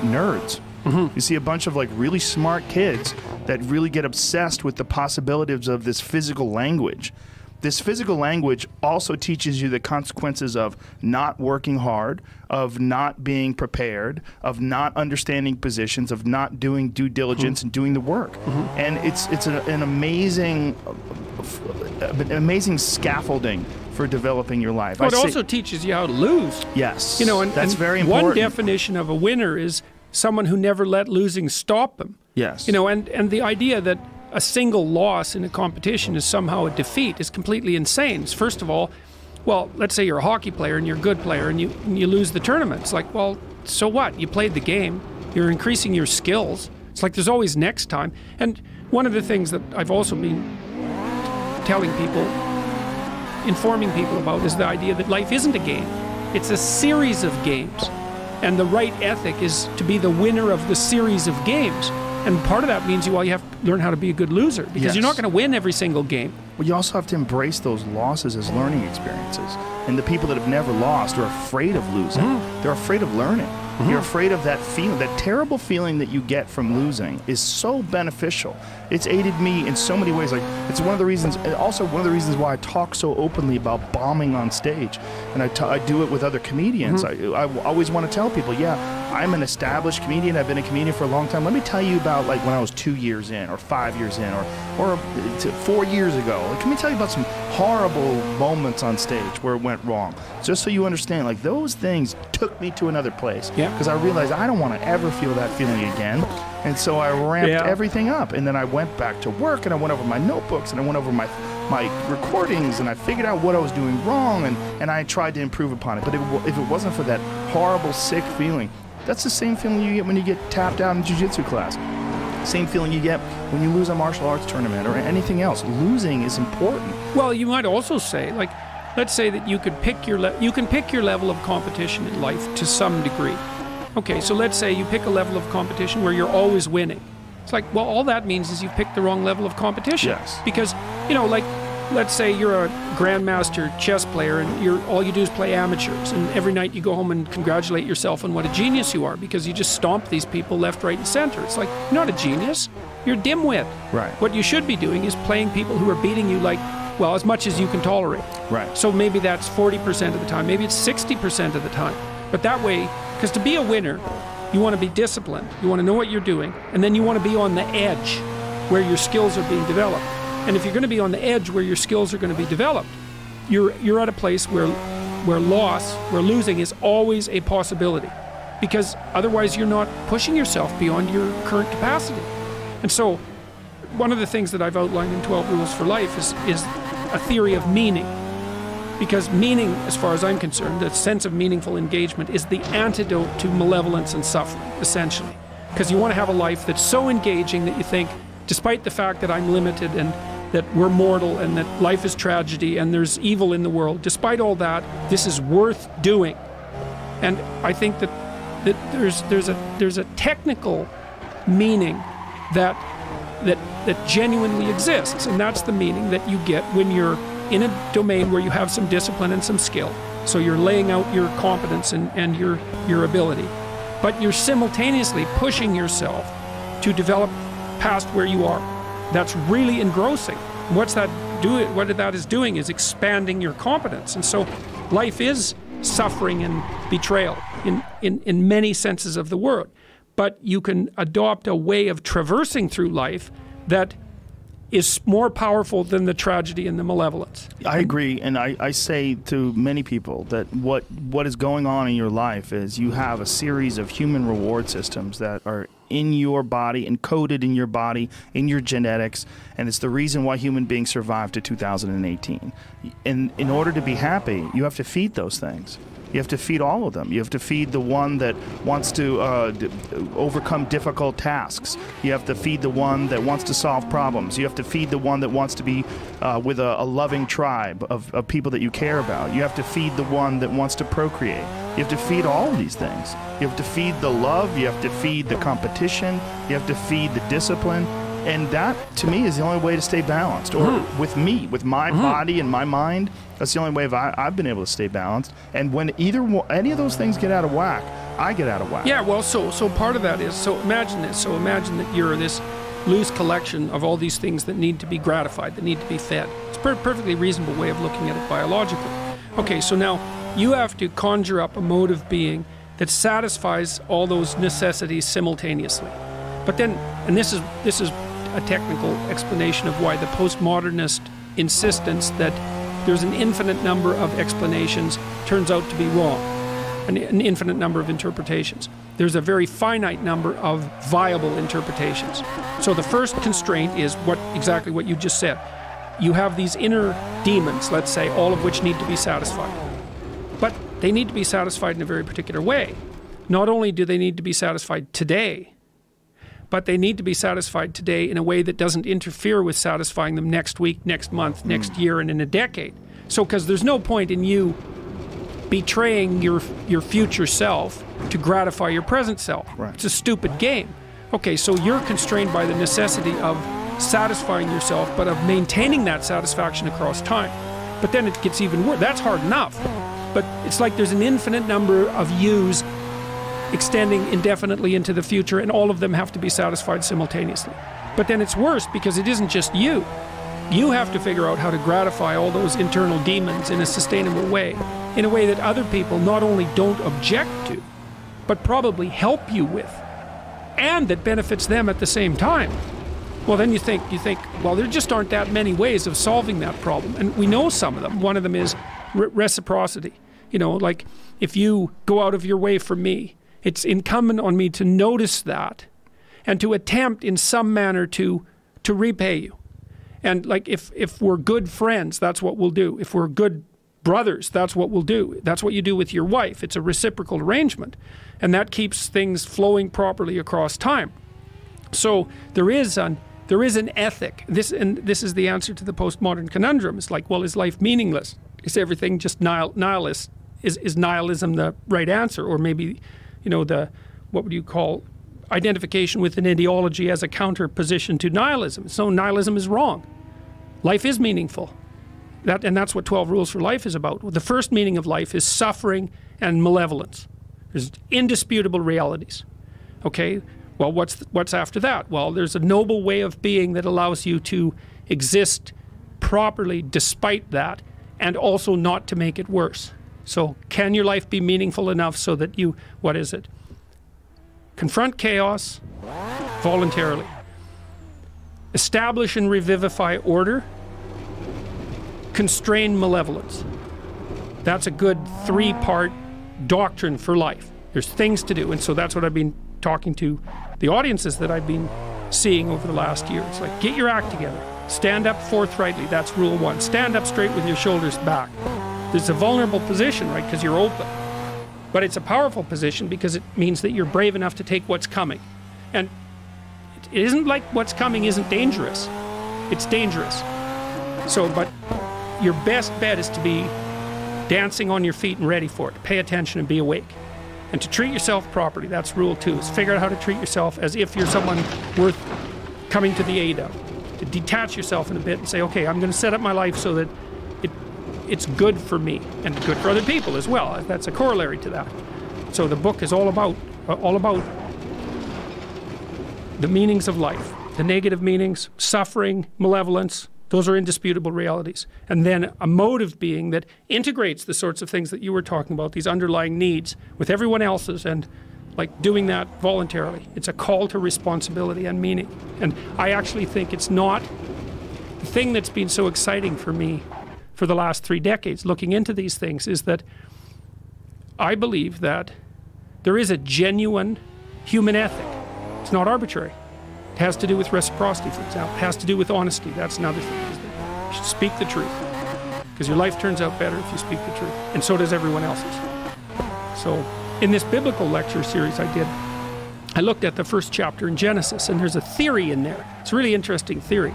nerds. You see a bunch of like really smart kids that really get obsessed with the possibilities of this physical language. This physical language also teaches you the consequences of not working hard, of not being prepared, of not understanding positions, of not doing due diligence and doing the work. And it's an amazing scaffolding for developing your life. Well, it also teaches you how to lose. Yes, you know, that's very important. One definition of a winner is someone who never let losing stop them. Yes. You know, and the idea that a single loss in a competition is somehow a defeat is completely insane. First of all, well, let's say you're a hockey player and you're a good player and you lose the tournament. It's like, well, so what? You played the game. You're increasing your skills. It's like there's always next time. And one of the things that I've also been telling people, informing people about, is the idea that life isn't a game. It's a series of games. And the right ethic is to be the winner of the series of games. And part of that means you have to learn how to be a good loser, because you're not going to win every single game. Well, you also have to embrace those losses as learning experiences. And the people that have never lost are afraid of losing. They're afraid of learning. You're afraid of that feeling, that terrible feeling that you get from losing is so beneficial. It's aided me in so many ways. Like, it's one of the reasons, also one of the reasons why I talk so openly about bombing on stage. And I do it with other comedians. I always want to tell people, yeah, I'm an established comedian. I've been a comedian for a long time. Let me tell you about like when I was 2 years in, or 5 years in, or 4 years ago. Like, let me tell you about some horrible moments on stage where it went wrong. Just so you understand, like, those things took me to another place. Yeah. Because I realized I don't want to ever feel that feeling again. And so I ramped everything up. And then I went back to work, and I went over my notebooks, and I went over my recordings, and I figured out what I was doing wrong, and I tried to improve upon it. But if it wasn't for that horrible, sick feeling, that's the same feeling you get when you get tapped out in jiu-jitsu class. Same feeling you get when you lose a martial arts tournament or anything else. Losing is important. Well, you might also say, like, let's say that you can pick your level of competition in life to some degree. Okay, so let's say you pick a level of competition where you're always winning. It's like, well, all that means is you've picked the wrong level of competition. Yes. Because, you know, like, let's say you're a grandmaster chess player and all you do is play amateurs, and every night you go home and congratulate yourself on what a genius you are because you just stomp these people left, right, and center. It's like, you're not a genius. You're a dimwit. Right. What you should be doing is playing people who are beating you like, well, as much as you can tolerate. Right. So maybe that's 40% of the time. Maybe it's 60% of the time. But that way, because to be a winner, you want to be disciplined. You want to know what you're doing. And then you want to be on the edge where your skills are being developed. And if you're going to be on the edge where your skills are going to be developed, you're at a place where losing is always a possibility. Because otherwise you're not pushing yourself beyond your current capacity. And so one of the things that I've outlined in 12 Rules for Life is a theory of meaning. Because meaning, as far as I'm concerned, the sense of meaningful engagement is the antidote to malevolence and suffering, essentially. Because you want to have a life that's so engaging that you think, despite the fact that I'm limited and that we're mortal and that life is tragedy and there's evil in the world, despite all that, this is worth doing. And I think that there's a technical meaning that genuinely exists, and that's the meaning that you get when you're in a domain where you have some discipline and some skill. So you're laying out your competence and your ability, but you're simultaneously pushing yourself to develop past where you are. That's really engrossing. What that is doing is expanding your competence. And so life is suffering and betrayal in many senses of the word. But you can adopt a way of traversing through life that is more powerful than the tragedy and the malevolence. I agree, and I say to many people that what is going on in your life is you have a series of human reward systems that are in your body, encoded in your body, in your genetics, and it's the reason why human beings survived to 2018. And in order to be happy, you have to feed those things. You have to feed all of them. You have to feed the one that wants to overcome difficult tasks. You have to feed the one that wants to solve problems. You have to feed the one that wants to be with a loving tribe of people that you care about. You have to feed the one that wants to procreate. You have to feed all of these things. You have to feed the love. You have to feed the competition. You have to feed the discipline. And that, to me, is the only way to stay balanced. Or with me, with my body and my mind, that's the only way I've been able to stay balanced. And when any of those things get out of whack, I get out of whack. Yeah, well, so part of that is, so imagine this. So imagine that you're this loose collection of all these things that need to be gratified, that need to be fed. It's a perfectly reasonable way of looking at it biologically. Okay, so now you have to conjure up a mode of being that satisfies all those necessities simultaneously. But then, and this is a technical explanation of why the postmodernist insistence that there's an infinite number of explanations turns out to be wrong, an infinite number of interpretations. There's a very finite number of viable interpretations. So the first constraint is exactly what you just said. You have these inner demons, let's say, all of which need to be satisfied. But they need to be satisfied in a very particular way. Not only do they need to be satisfied today, but they need to be satisfied today in a way that doesn't interfere with satisfying them next week, next month, next year, and in a decade. So, because there's no point in you betraying your future self to gratify your present self. Right. It's a stupid game. Okay, so you're constrained by the necessity of satisfying yourself, but of maintaining that satisfaction across time. But then it gets even worse. That's hard enough. But it's like there's an infinite number of yous extending indefinitely into the future, and all of them have to be satisfied simultaneously. But then it's worse because it isn't just you. You have to figure out how to gratify all those internal demons in a sustainable way, in a way that other people not only don't object to, but probably help you with, and that benefits them at the same time. Well, then you think, well, there just aren't that many ways of solving that problem. And we know some of them. One of them is reciprocity. You know, like if you go out of your way for me, it's incumbent on me to notice that and to attempt in some manner to repay you. And like if we're good friends, that's what we'll do. If we're good brothers, that's what we'll do. That's what you do with your wife. It's a reciprocal arrangement. And that keeps things flowing properly across time. So there is an ethic. This is the answer to the postmodern conundrum. It's like, well, is life meaningless? Is everything just nihilist? Is nihilism the right answer? Or maybe, you know, what would you call identification with an ideology as a counter-position to nihilism. So nihilism is wrong. Life is meaningful. And that's what 12 Rules for Life is about. The first meaning of life is suffering and malevolence. There's indisputable realities. Okay? Well, what's after that? Well, there's a noble way of being that allows you to exist properly despite that, and also not to make it worse. So can your life be meaningful enough so that you, what is it? Confront chaos voluntarily. Establish and revivify order. Constrain malevolence. That's a good 3-part doctrine for life. There's things to do, and so that's what I've been talking to the audiences that I've been seeing over the last year. It's like, get your act together. Stand up forthrightly. That's rule 1. Stand up straight with your shoulders back. It's a vulnerable position, right, because you're open. But it's a powerful position because it means that you're brave enough to take what's coming. And it isn't like what's coming isn't dangerous. It's dangerous. So, but your best bet is to be dancing on your feet and ready for it. Pay attention and be awake. And to treat yourself properly. That's rule 2, is figure out how to treat yourself as if you're someone worth coming to the aid of. To detach yourself in a bit and say, okay, I'm going to set up my life so that it's good for me and good for other people as well. That's a corollary to that. So the book is all about the meanings of life, the negative meanings, suffering, malevolence. Those are indisputable realities. And then a mode of being that integrates the sorts of things that you were talking about, these underlying needs, with everyone else's, and like doing that voluntarily. It's a call to responsibility and meaning. And I actually think it's not the thing that's been so exciting for me for the last 3 decades, looking into these things, is that I believe that there is a genuine human ethic. It's not arbitrary. It has to do with reciprocity, for example. It has to do with honesty. That's another thing. Is that you should speak the truth, because your life turns out better if you speak the truth, and so does everyone else's. So in this biblical lecture series I looked at the first chapter in Genesis, and there's a theory in there. It's a really interesting theory.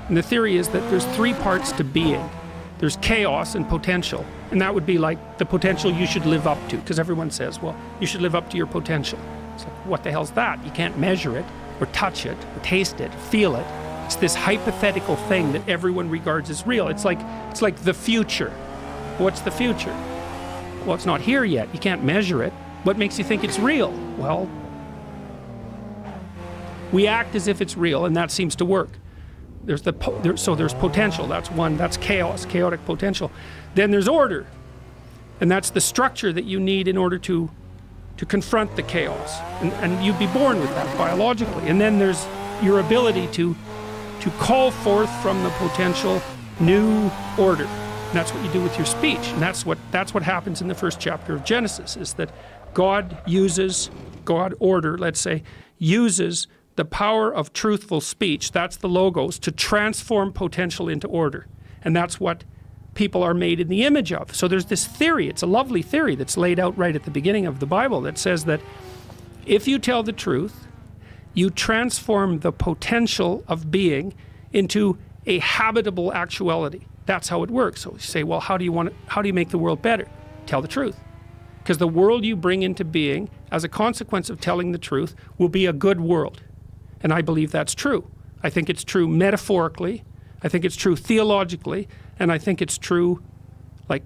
And the theory is that there's 3 parts to being. There's chaos and potential, and that would be like the potential you should live up to, because everyone says, well, you should live up to your potential. It's like, what the hell's that? You can't measure it, or touch it, or taste it, feel it. It's this hypothetical thing that everyone regards as real. It's like the future. What's the future? Well, it's not here yet. You can't measure it. What makes you think it's real? Well, we act as if it's real, and that seems to work. So there's potential. That's one. That's chaos, chaotic potential. Then there's order, and that's the structure that you need in order to confront the chaos. And you'd be born with that biologically. And then there's your ability to call forth from the potential new order. And that's what you do with your speech. And that's what happens in the first chapter of Genesis, is that God order, let's say, uses the power of truthful speech, that's the logos, to transform potential into order. And that's what people are made in the image of. So there's this theory, it's a lovely theory that's laid out right at the beginning of the Bible, that says that if you tell the truth, you transform the potential of being into a habitable actuality. That's how it works. So you say, well, how do you make the world better? Tell the truth. Because the world you bring into being as a consequence of telling the truth will be a good world. And I believe that's true. I think it's true metaphorically, I think it's true theologically, and I think it's true like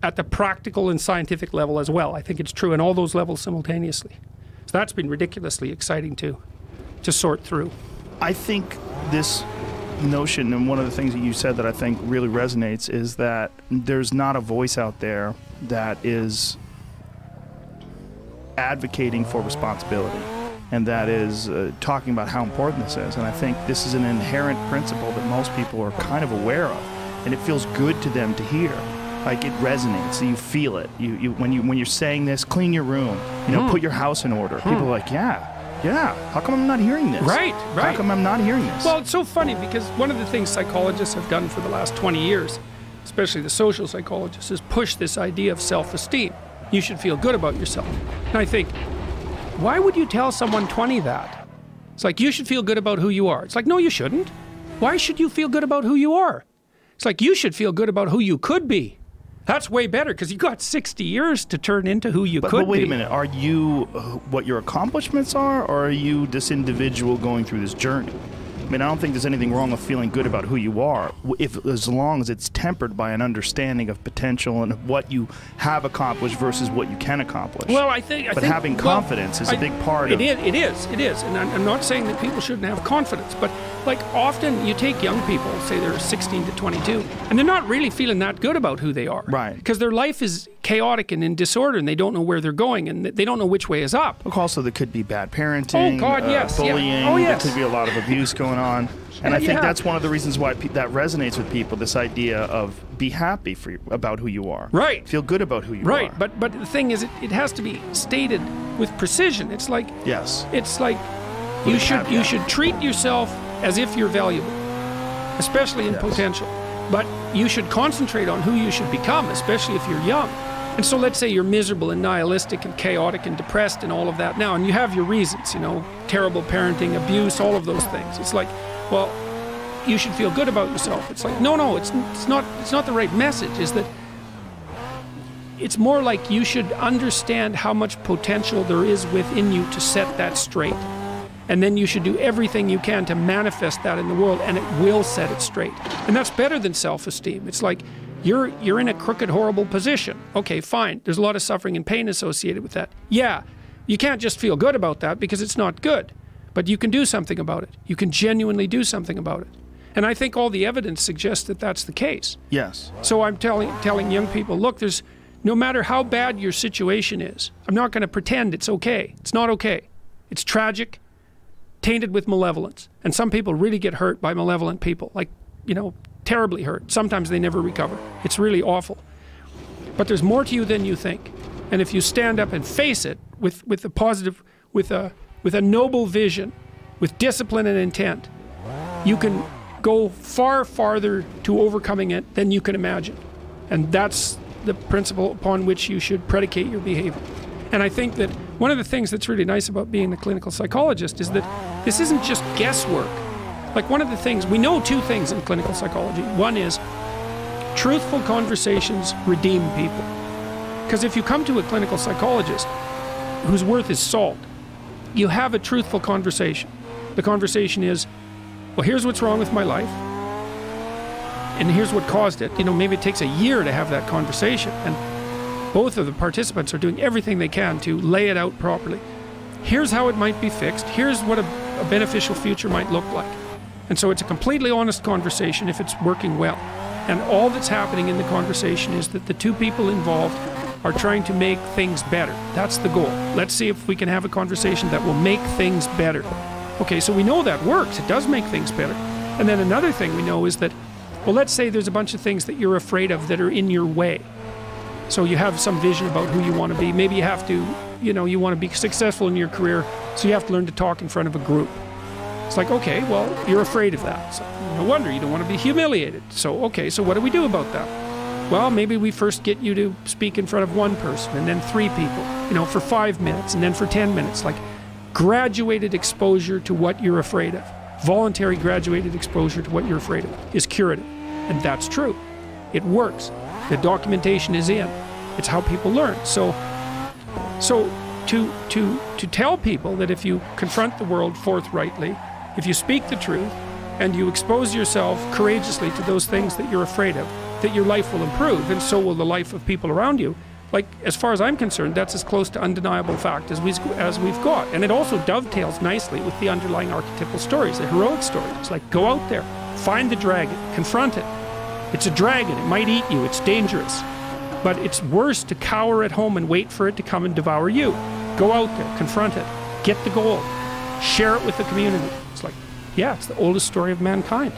at the practical and scientific level as well. I think it's true in all those levels simultaneously. So that's been ridiculously exciting to sort through. I think this notion, and one of the things that you said that I think really resonates, is that there's not a voice out there that is advocating for responsibility, and that is talking about how important this is. And I think this is an inherent principle that most people are kind of aware of, and it feels good to them to hear. Like, it resonates, you feel it. When you're saying this, clean your room, put your house in order. People are like, yeah, how come I'm not hearing this? Right. How come I'm not hearing this? Well, it's so funny, because one of the things psychologists have done for the last 20 years, especially the social psychologists, is push this idea of self-esteem. You should feel good about yourself. And I think, why would you tell someone 20 that? It's like, you should feel good about who you are. It's like, no, you shouldn't. Why should you feel good about who you are? It's like, you should feel good about who you could be. That's way better because you got 60 years to turn into who you could be. But wait a minute. Are you what your accomplishments are, or are you this individual going through this journey? I mean, I don't think there's anything wrong with feeling good about who you are, as long as it's tempered by an understanding of potential and what you have accomplished versus what you can accomplish. Well, I think having confidence is a big part of it. It is. And I'm not saying that people shouldn't have confidence, but like often you take young people, say they're 16 to 22, and they're not really feeling that good about who they are. Right. Because their life is chaotic and in disorder, and they don't know where they're going, and they don't know which way is up. Look, also, there could be bad parenting, oh, God, yes. bullying, yeah. Oh, yes. there could be a lot of abuse going on. And I think that's one of the reasons why that resonates with people, this idea of be happy about who you are. Right. Feel good about who you are. Right, but the thing is, it has to be stated with precision. It's like, yes. It's like you should treat yourself as if you're valuable, especially in potential. But you should concentrate on who you should become, especially if you're young. And so let's say you're miserable and nihilistic and chaotic and depressed and all of that now, and you have your reasons, you know, terrible parenting, abuse, all of those things. It's like, well, you should feel good about yourself. It's like, no, it's not the right message. Is that it's more like you should understand how much potential there is within you to set that straight. And then you should do everything you can to manifest that in the world, and it will set it straight. And that's better than self-esteem. It's like you're in a crooked, horrible position. Okay, fine. There's a lot of suffering and pain associated with that. Yeah, you can't just feel good about that because it's not good. But you can do something about it. You can genuinely do something about it. And I think all the evidence suggests that that's the case. Yes. So I'm telling young people, look, no matter how bad your situation is, I'm not going to pretend it's okay. It's not okay. It's tragic, tainted with malevolence. And some people really get hurt by malevolent people, like, you know, terribly hurt. Sometimes they never recover. It's really awful. But there's more to you than you think. And if you stand up and face it with a positive, with a noble vision, with discipline and intent, you can go far farther to overcoming it than you can imagine. And that's the principle upon which you should predicate your behavior. And I think that one of the things that's really nice about being a clinical psychologist is that this isn't just guesswork. Like, one of the things, we know two things in clinical psychology. One is truthful conversations redeem people. Because if you come to a clinical psychologist whose worth is salt, you have a truthful conversation. The conversation is, well, here's what's wrong with my life, and here's what caused it. You know, maybe it takes a year to have that conversation, and both of the participants are doing everything they can to lay it out properly. Here's how it might be fixed. Here's what a beneficial future might look like. And so it's a completely honest conversation if it's working well. And all that's happening in the conversation is that the two people involved are trying to make things better. That's the goal. Let's see if we can have a conversation that will make things better. Okay, so we know that works. It does make things better. And then another thing we know is that, well, let's say there's a bunch of things that you're afraid of that are in your way. So you have some vision about who you want to be. Maybe you have to, you know, you want to be successful in your career, so you have to learn to talk in front of a group. It's like, okay, well, you're afraid of that. So no wonder you don't want to be humiliated. So, okay, so what do we do about that? Well, maybe we first get you to speak in front of one person, and then 3 people, you know, for 5 minutes, and then for 10 minutes. Like, graduated exposure to what you're afraid of. Voluntary graduated exposure to what you're afraid of is curative. And that's true. It works. The documentation is in. It's how people learn. So to tell people that if you confront the world forthrightly, if you speak the truth, and you expose yourself courageously to those things that you're afraid of, that your life will improve, and so will the life of people around you. Like, as far as I'm concerned, that's as close to undeniable fact as we've got. And it also dovetails nicely with the underlying archetypal stories, the heroic stories. It's like, go out there, find the dragon, confront it. It's a dragon, it might eat you, it's dangerous. But it's worse to cower at home and wait for it to come and devour you. Go out there, confront it, get the gold, share it with the community. It's like, yeah, it's the oldest story of mankind.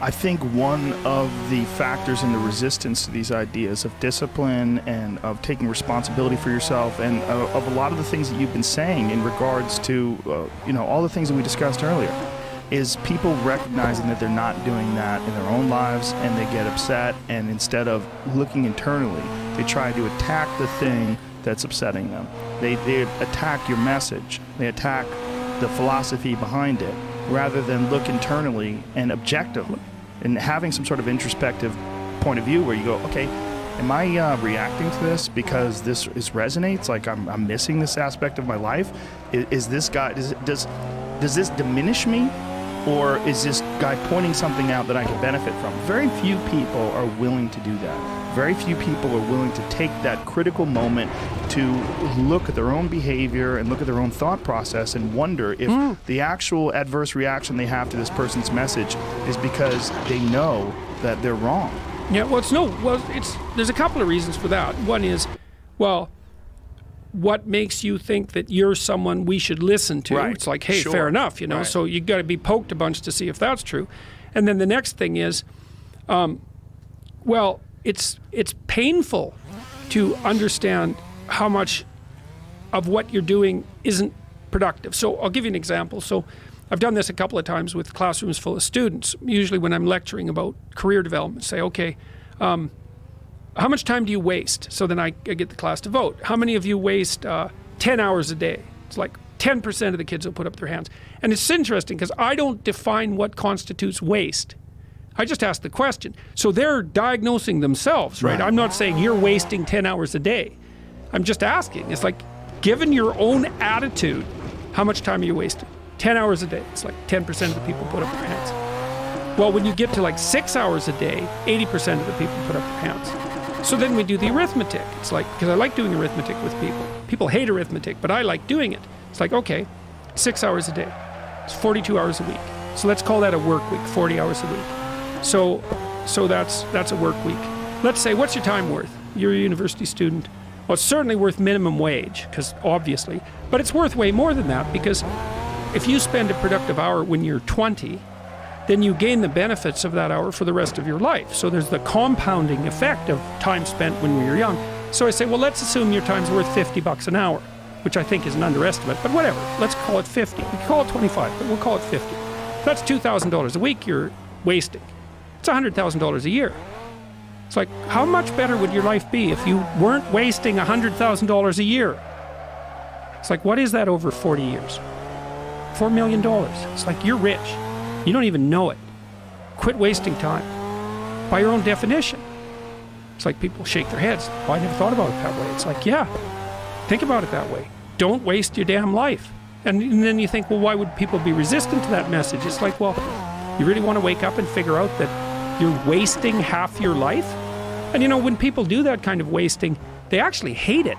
I think one of the factors in the resistance to these ideas of discipline and of taking responsibility for yourself, and of a lot of the things that you've been saying in regards to, you know, all the things that we discussed earlier, is people recognizing that they're not doing that in their own lives, and they get upset, and instead of looking internally, they try to attack the thing that's upsetting them. They attack your message. They attack the philosophy behind it, rather than look internally and objectively, and having some sort of introspective point of view where you go, okay, am I reacting to this because this resonates? Like I'm missing this aspect of my life? Is this guy, does this diminish me? Or is this guy pointing something out that I can benefit from? Very few people are willing to do that. Very few people are willing to take that critical moment to look at their own behavior and look at their own thought process and wonder if the actual adverse reaction they have to this person's message is because they know that they're wrong. Yeah, well, there's a couple of reasons for that. One is, well, what makes you think that you're someone we should listen to? Right. It's like, hey, Sure. fair enough, you know, Right. so you got to be poked a bunch to see if that's true. And then the next thing is, well, it's painful to understand how much of what you're doing isn't productive. So I'll give you an example. So I've done this a couple of times with classrooms full of students. Usually when I'm lecturing about career development, say, okay, how much time do you waste? So then I get the class to vote. How many of you waste 10 hours a day? It's like 10% of the kids will put up their hands. And it's interesting because I don't define what constitutes waste. I just ask the question. So they're diagnosing themselves, right? I'm not saying you're wasting 10 hours a day. I'm just asking. It's like, given your own attitude, how much time are you wasting? 10 hours a day. It's like 10% of the people put up their hands. Well, when you get to like 6 hours a day, 80% of the people put up their hands. So then we do the arithmetic. It's like, because I like doing arithmetic with people. People hate arithmetic, but I like doing it. It's like, okay, 6 hours a day. It's 42 hours a week. So let's call that a work week, 40 hours a week. So that's a work week. Let's say, what's your time worth? You're a university student. Well, it's certainly worth minimum wage, because obviously, but it's worth way more than that, because if you spend a productive hour when you're 20, then you gain the benefits of that hour for the rest of your life. So there's the compounding effect of time spent when we were young. So I say, well, let's assume your time's worth $50 an hour, which I think is an underestimate, but whatever. Let's call it 50. We can call it 25, but we'll call it 50. That's $2,000 a week you're wasting. It's $100,000 a year. It's like, how much better would your life be if you weren't wasting $100,000 a year? It's like, what is that over 40 years? $4 million. It's like, you're rich. You don't even know it. Quit wasting time. By your own definition. It's like people shake their heads. Oh, I never thought about it that way. It's like, yeah, think about it that way. Don't waste your damn life. And then you think, well, why would people be resistant to that message? It's like, well, you really want to wake up and figure out that you're wasting half your life? And you know, when people do that kind of wasting, they actually hate it.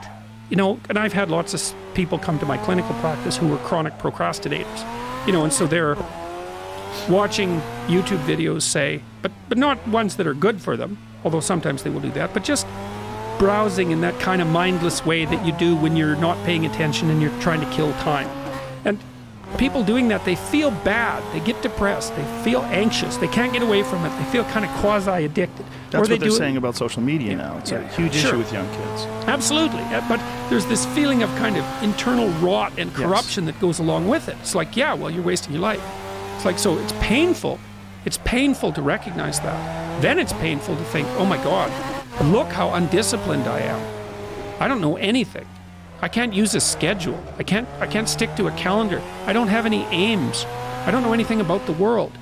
You know, and I've had lots of people come to my clinical practice who were chronic procrastinators. You know, and so they're watching YouTube videos, say, but not ones that are good for them, although sometimes they will do that, but just browsing in that kind of mindless way that you do when you're not paying attention and you're trying to kill time. And people doing that, they feel bad, they get depressed, they feel anxious, they can't get away from it, they feel kind of quasi-addicted. That's what they're saying about social media now. It's a huge issue with young kids. Absolutely, but there's this feeling of kind of internal rot and corruption that goes along with it. It's like, yeah, well, you're wasting your life. It's like, so it's painful. It's painful to recognize that. Then it's painful to think, oh my God, look how undisciplined I am. I don't know anything. I can't use a schedule. I can't stick to a calendar. I don't have any aims. I don't know anything about the world,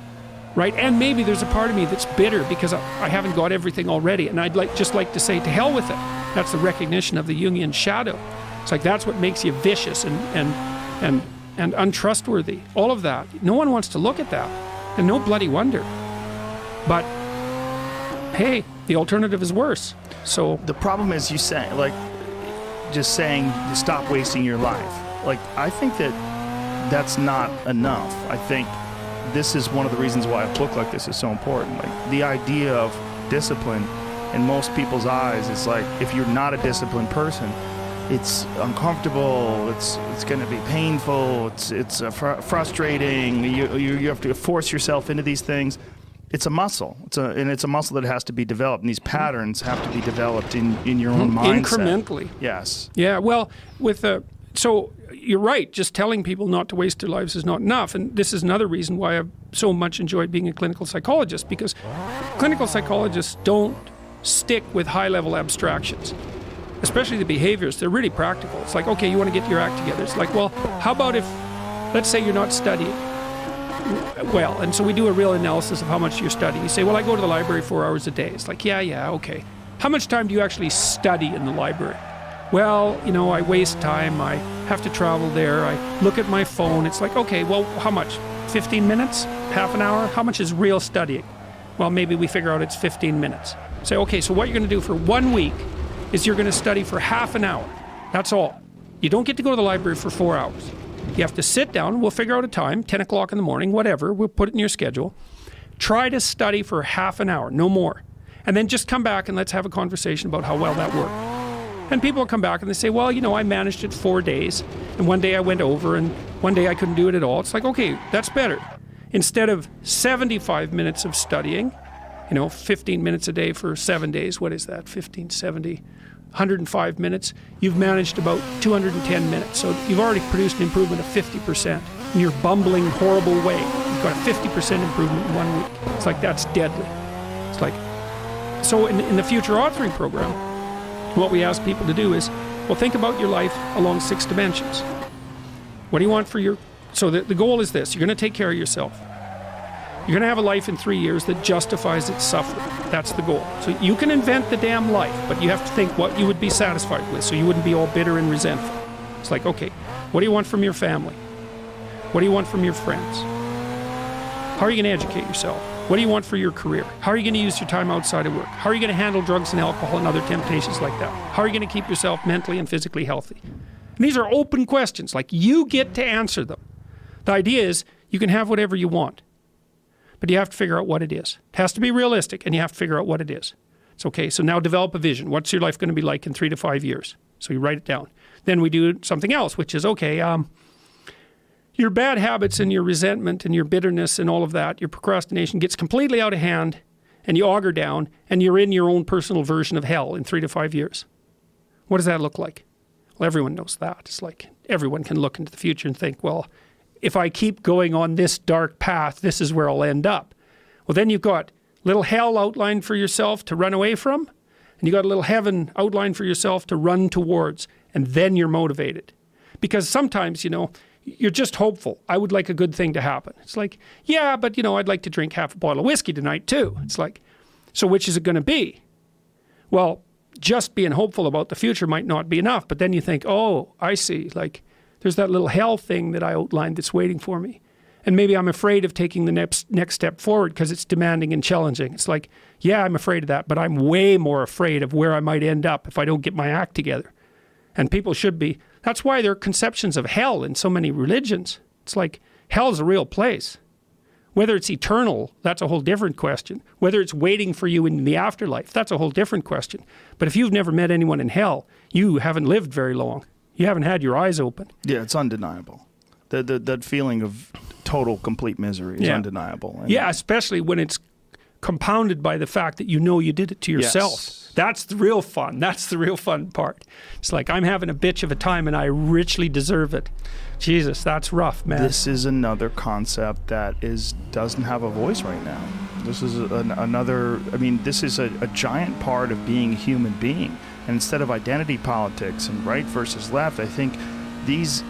right? And maybe there's a part of me that's bitter because I haven't got everything already, and I'd just like to say, to hell with it. That's the recognition of the Jungian shadow. It's like, that's what makes you vicious and untrustworthy. All of that. No one wants to look at that, and no bloody wonder. But hey, the alternative is worse. So the problem is, you say, like, just saying stop wasting your life. Like, I think that's not enough. I think this is one of the reasons why a book like this is so important. Like, the idea of discipline in most people's eyes is like, if you're not a disciplined person, it's uncomfortable, it's going to be painful, it's frustrating, you have to force yourself into these things. It's a muscle. And it's a muscle that has to be developed, and these patterns have to be developed in your own mindset. Incrementally. Yes. Yeah, well, so you're right, just telling people not to waste their lives is not enough, and this is another reason why I've so much enjoyed being a clinical psychologist, because clinical psychologists don't stick with high-level abstractions, especially the behaviors. They're really practical. It's like, okay, you want to get your act together. It's like, well, how about if, let's say you're not studying well, and so we do a real analysis of how much you're studying. You say, well, I go to the library 4 hours a day. It's like, yeah, okay. how much time do you actually study in the library? Well, you know, I waste time. I have to travel there. I look at my phone. It's like, okay, well, how much? 15 minutes? Half an hour? How much is real studying? Well, maybe we figure out it's 15 minutes. Say, okay, so what you're going to do for 1 week is you're going to study for half an hour. That's all. You don't get to go to the library for 4 hours. You have to sit down. We'll figure out a time, 10 o'clock in the morning, whatever. We'll put it in your schedule. Try to study for half an hour, no more. And then just come back and let's have a conversation about how well that worked. And people will come back and they say, well, you know, I managed it 4 days, and one day I went over, and one day I couldn't do it at all. It's like, okay, that's better. Instead of 75 minutes of studying, you know, 15 minutes a day for 7 days, what is that? 15, 70, 105 minutes. You've managed about 210 minutes. So you've already produced an improvement of 50% in your bumbling, horrible way. You've got a 50% improvement in 1 week. It's like, that's deadly. It's like, so in the future authoring program, what we ask people to do is, well, think about your life along 6 dimensions. What do you want for your... So the goal is this. You're going to take care of yourself. You're going to have a life in 3 years that justifies its suffering. That's the goal. So you can invent the damn life, but you have to think what you would be satisfied with, so you wouldn't be all bitter and resentful. It's like, okay, what do you want from your family? What do you want from your friends? How are you going to educate yourself? What do you want for your career? How are you going to use your time outside of work? How are you going to handle drugs and alcohol and other temptations like that? How are you going to keep yourself mentally and physically healthy? And these are open questions. Like, you get to answer them. The idea is you can have whatever you want, but you have to figure out what it is. It has to be realistic, and you have to figure out what it is. It's okay, so now develop a vision. What's your life going to be like in 3 to 5 years? So you write it down. Then we do something else, which is, okay, your bad habits and your resentment and your bitterness and all of that, your procrastination gets completely out of hand, and you auger down, and you're in your own personal version of hell in 3 to 5 years. What does that look like? Well, everyone knows that. It's like everyone can look into the future and think, well, if I keep going on this dark path, this is where I'll end up. Well, then you've got little hell outlined for yourself to run away from, and you got a little heaven outlined for yourself to run towards, and then you're motivated. Because sometimes, you know, you're just hopeful. I would like a good thing to happen. It's like, yeah, but, you know, I'd like to drink half a bottle of whiskey tonight too. It's like, so which is it going to be? Well, just being hopeful about the future might not be enough, but then you think, oh, I see, like, there's that little hell thing that I outlined that's waiting for me. And maybe I'm afraid of taking the next step forward because it's demanding and challenging. It's like, yeah, I'm afraid of that, but I'm way more afraid of where I might end up if I don't get my act together. And people should be. That's why there are conceptions of hell in so many religions. It's like, hell's a real place. Whether it's eternal, that's a whole different question. Whether it's waiting for you in the afterlife, that's a whole different question. But if you've never met anyone in hell, you haven't lived very long. You haven't had your eyes open. Yeah, it's undeniable. That feeling of total, complete misery is undeniable. And yeah, especially when it's compounded by the fact that you know you did it to yourself. Yes. That's the real fun. That's the real fun part. It's like, I'm having a bitch of a time and I richly deserve it. Jesus, that's rough, man. This is another concept that doesn't have a voice right now. This is another, I mean, this is a giant part of being a human being. And instead of identity politics and right versus left, I think these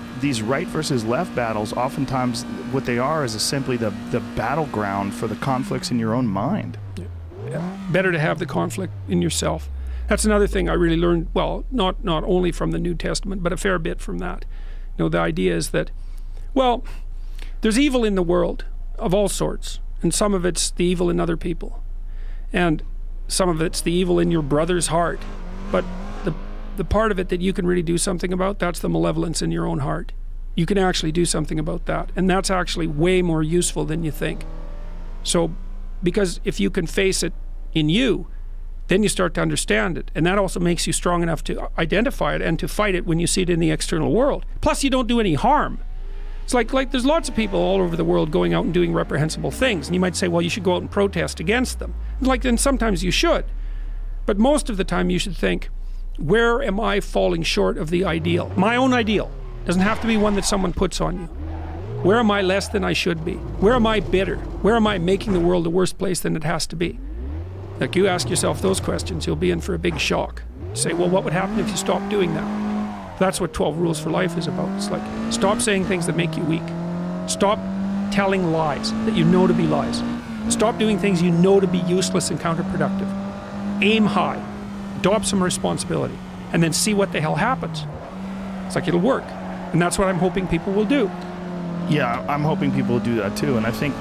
right versus left battles, oftentimes what they are is simply the battleground for the conflicts in your own mind. Yeah. Better to have the conflict in yourself. That's another thing I really learned, well, not only from the New Testament, but a fair bit from that. You know, the idea is that, well, there's evil in the world of all sorts, and some of it's the evil in other people, and some of it's the evil in your brother's heart. But the part of it that you can really do something about, that's the malevolence in your own heart. You can actually do something about that, and that's actually way more useful than you think. So, because if you can face it in you, then you start to understand it, and that also makes you strong enough to identify it and to fight it when you see it in the external world. Plus, you don't do any harm. It's like there's lots of people all over the world going out and doing reprehensible things, and you might say, well, you should go out and protest against them. Then sometimes you should, but most of the time you should think, where am I falling short of the ideal? My own ideal. Doesn't have to be one that someone puts on you. Where am I less than I should be? Where am I bitter? Where am I making the world a worse place than it has to be? Like, you ask yourself those questions, you'll be in for a big shock. You say, well, what would happen if you stopped doing that? That's what 12 Rules for Life is about. It's like, stop saying things that make you weak. Stop telling lies that you know to be lies. Stop doing things you know to be useless and counterproductive. Aim high. adopt some responsibility, and then see what the hell happens. It's like it'll work. And that's what I'm hoping people will do. Yeah, I'm hoping people will do that too. And I think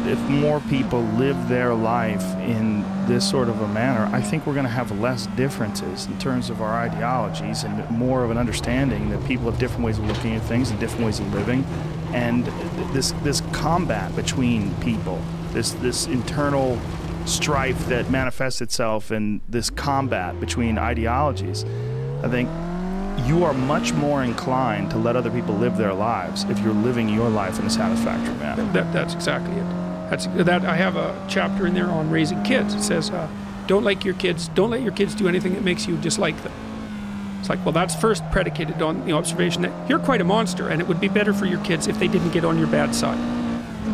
if more people live their life in this sort of a manner, I think we're going to have less differences in terms of our ideologies and more of an understanding that people have different ways of looking at things and different ways of living. And this combat between people, this internal strife that manifests itself in this combat between ideologies, I think you are much more inclined to let other people live their lives if you're living your life in a satisfactory manner. That's exactly it. I have a chapter in there on raising kids. It says, don't let your kids do anything that makes you dislike them. It's like, well, that's first predicated on the observation that you're quite a monster, and it would be better for your kids if they didn't get on your bad side.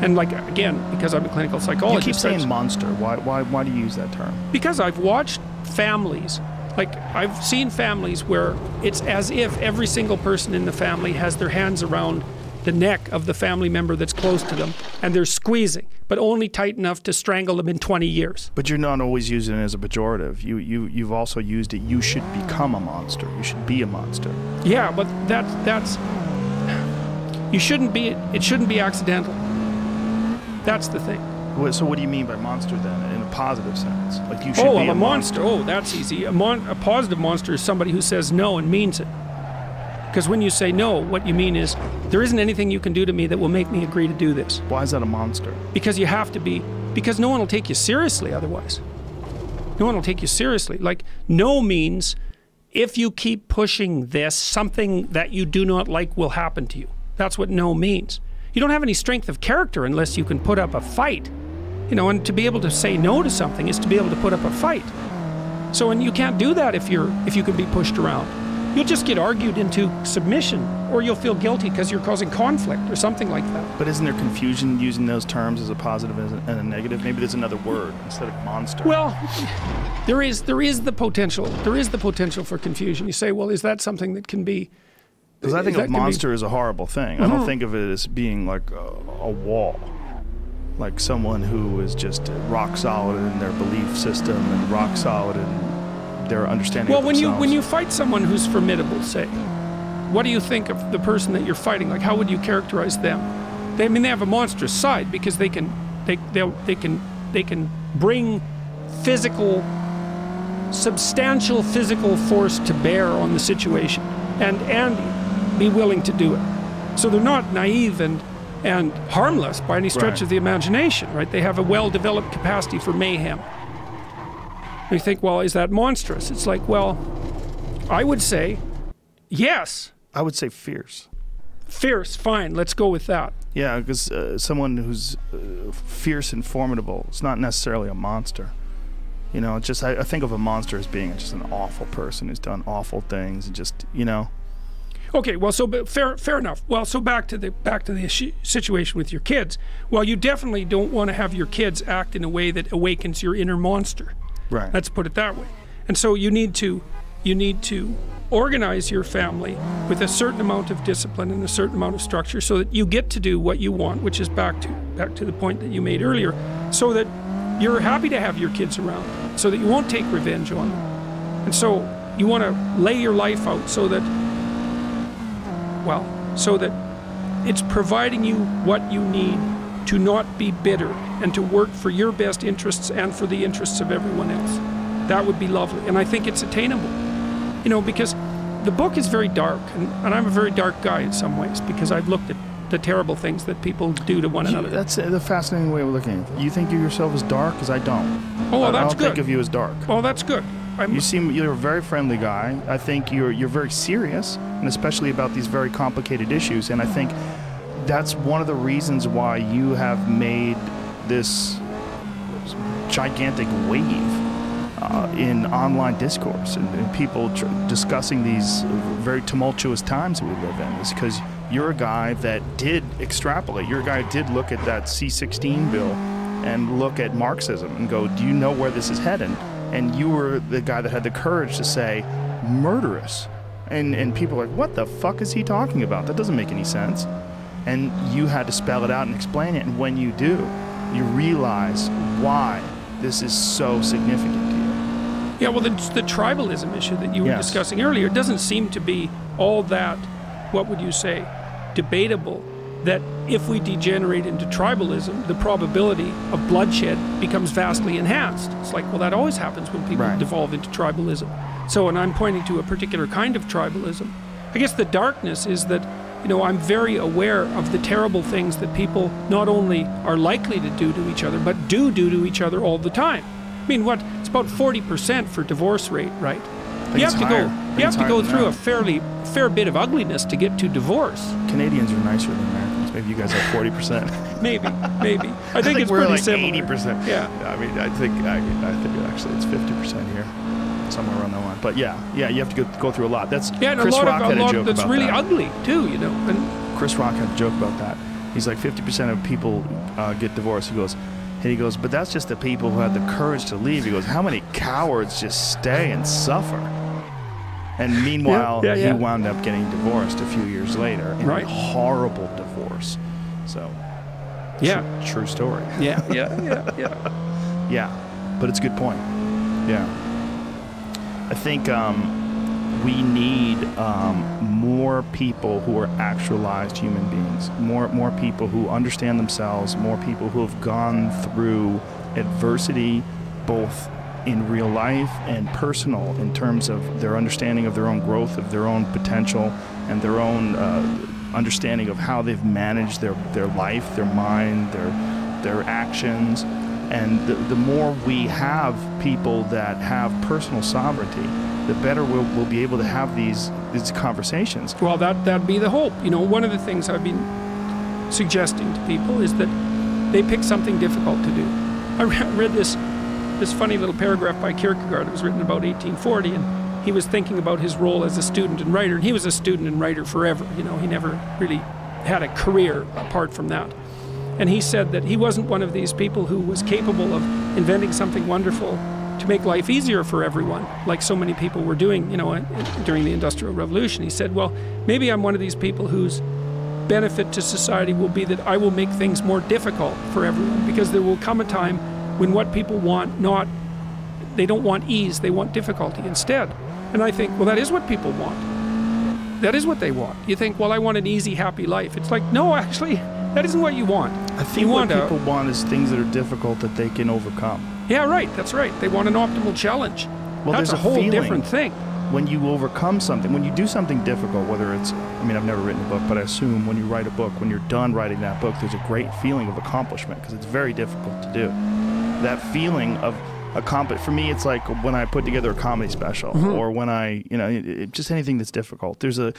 And like, again, because I'm a clinical psychologist. You keep saying monster. Why do you use that term? Because I've watched families. Like, I've seen families where it's as if every single person in the family has their hands around the neck of the family member that's close to them, and they're squeezing, but only tight enough to strangle them in 20 years. But you're not always using it as a pejorative. You've also used it, you should become a monster. You should be a monster. Yeah, but that's you shouldn't be, it shouldn't be accidental. That's the thing. So what do you mean by monster then, in a positive sense? Like you should be I'm a monster. Oh, that's easy. A positive monster is somebody who says no and means it. Because when you say no, what you mean is, there isn't anything you can do to me that will make me agree to do this. Why is that a monster? Because you have to be, because no one will take you seriously otherwise. No one will take you seriously. Like, no means, if you keep pushing this, something that you do not like will happen to you. That's what no means. You don't have any strength of character unless you can put up a fight. You know, and to be able to say no to something is to be able to put up a fight. So, and you can't do that if you can be pushed around. You'll just get argued into submission, or you'll feel guilty because you're causing conflict or something like that. But isn't there confusion using those terms as a positive and a negative? Maybe there's another word instead of monster. Well, there is the potential. There is the potential for confusion. You say, well, is that something that can be? Because I think of monster as a horrible thing. I don't think of it as being like a wall. Like someone who is just rock solid in their belief system and rock solid in their understanding of themselves. Well, when you fight someone who's formidable, say, what do you think of the person that you're fighting? Like, how would you characterize them? They have a monstrous side because they can bring substantial physical force to bear on the situation and be willing to do it. So they're not naive and harmless by any stretch of the imagination, right? They have a well-developed capacity for mayhem. And you think, well, is that monstrous? It's like, well, I would say, yes. I would say fierce. Fierce, fine, let's go with that. Yeah, because someone who's fierce and formidable is not necessarily a monster. You know, it's just, I think of a monster as being just an awful person who's done awful things and just, you know. Okay, well, so fair enough. Well, so back to the situation with your kids. Well, you definitely don't want to have your kids act in a way that awakens your inner monster. Right. Let's put it that way. And so you need to organize your family with a certain amount of discipline and a certain amount of structure so that you get to do what you want, which is back to the point that you made earlier, so that you're happy to have your kids around, so that you won't take revenge on them. And so you want to lay your life out so that it's providing you what you need to not be bitter and to work for your best interests and for the interests of everyone else. That would be lovely, and I think it's attainable. You know, because the book is very dark, and I'm a very dark guy in some ways because I've looked at the terrible things that people do to one another. That's the fascinating way of looking at it. You think of yourself as dark? Because I don't. Oh, well, that's good. I don't think of you as dark. Oh, that's good. You're a very friendly guy. I think you're very serious, and especially about these very complicated issues. And I think that's one of the reasons why you have made this gigantic wave in online discourse and people discussing these very tumultuous times that we live in. Is because you're a guy that did extrapolate. You're a guy who did look at that C-16 bill and look at Marxism and go, do you know where this is headed? And you were the guy that had the courage to say, murderous. And people are like, what the fuck is he talking about? That doesn't make any sense. And you had to spell it out and explain it. And when you do, you realize why this is so significant to you. Yeah, well, the tribalism issue that you were Yes. discussing earlier, it doesn't seem to be all that, what would you say, debatable, that if we degenerate into tribalism, the probability of bloodshed becomes vastly enhanced. It's like, well, that always happens when people Right. devolve into tribalism. So, and I'm pointing to a particular kind of tribalism. I guess the darkness is that, you know, I'm very aware of the terrible things that people not only are likely to do to each other, but do to each other all the time. I mean, what, it's about 40% for divorce rate, right? You have to go through a fair bit of ugliness to get to divorce. Canadians are nicer than Americans. Maybe you guys have 40%. Maybe. I think it's we're pretty like similar. 80%. Yeah. I mean, I think actually it's 50% here, somewhere around that line. But yeah, you have to go through a lot. That's And Chris a Rock had a lot joke that's about really that. ugly too, you know. And Chris Rock had a joke about that. He's like 50% of people get divorced. He goes, but that's just the people who had the courage to leave. He goes, how many cowards just stay and suffer? And meanwhile, he wound up getting divorced a few years later in a horrible divorce. So, true story. Yeah. Yeah, but it's a good point. Yeah. I think we need more people who are actualized human beings, more people who understand themselves, more people who have gone through adversity, both in real life and personal, in terms of their understanding of their own growth, of their own potential, and their own understanding of how they've managed their life, their mind, their actions. And the more we have people that have personal sovereignty, the better we'll be able to have these conversations. Well, that'd be the hope. You know, one of the things I've been suggesting to people is that they pick something difficult to do. I read this funny little paragraph by Kierkegaard. It was written about 1840, and he was thinking about his role as a student and writer. And he was a student and writer forever. You know, he never really had a career apart from that. And he said that he wasn't one of these people who was capable of inventing something wonderful to make life easier for everyone, like so many people were doing, you know, during the Industrial Revolution. He said, well, maybe I'm one of these people whose benefit to society will be that I will make things more difficult for everyone, because there will come a time when what people want, they don't want ease, they want difficulty instead. And I think, well, that is what people want. That is what they want. You think, well, I want an easy, happy life. It's like, no, actually, that isn't what you want. I think what people want is things that are difficult that they can overcome. Yeah, right. That's right. They want an optimal challenge. Well, that's there's a whole feeling different thing. When you overcome something, when you do something difficult, whether it's, I mean, I've never written a book, but I assume when you write a book, when you're done writing that book, there's a great feeling of accomplishment, because it's very difficult to do. That feeling of for me, it's like when I put together a comedy special, or when I, you know, just anything that's difficult. There's a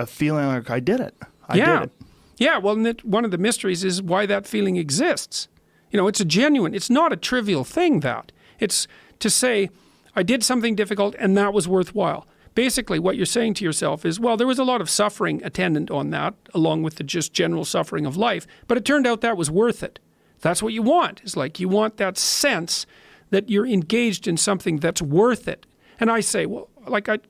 feeling like I did it. I did it. Yeah, well, one of the mysteries is why that feeling exists. You know, it's not a trivial thing, that. It's to say, I did something difficult and that was worthwhile. Basically, what you're saying to yourself is, well, there was a lot of suffering attendant on that, along with the just general suffering of life, but it turned out that was worth it. That's what you want. It's like you want that sense that you're engaged in something that's worth it. And I say, well, like I'm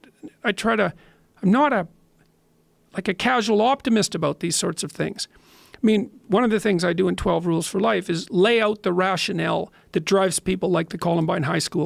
not a casual optimist about these sorts of things. I mean, one of the things I do in 12 Rules for Life is lay out the rationale that drives people like the Columbine High School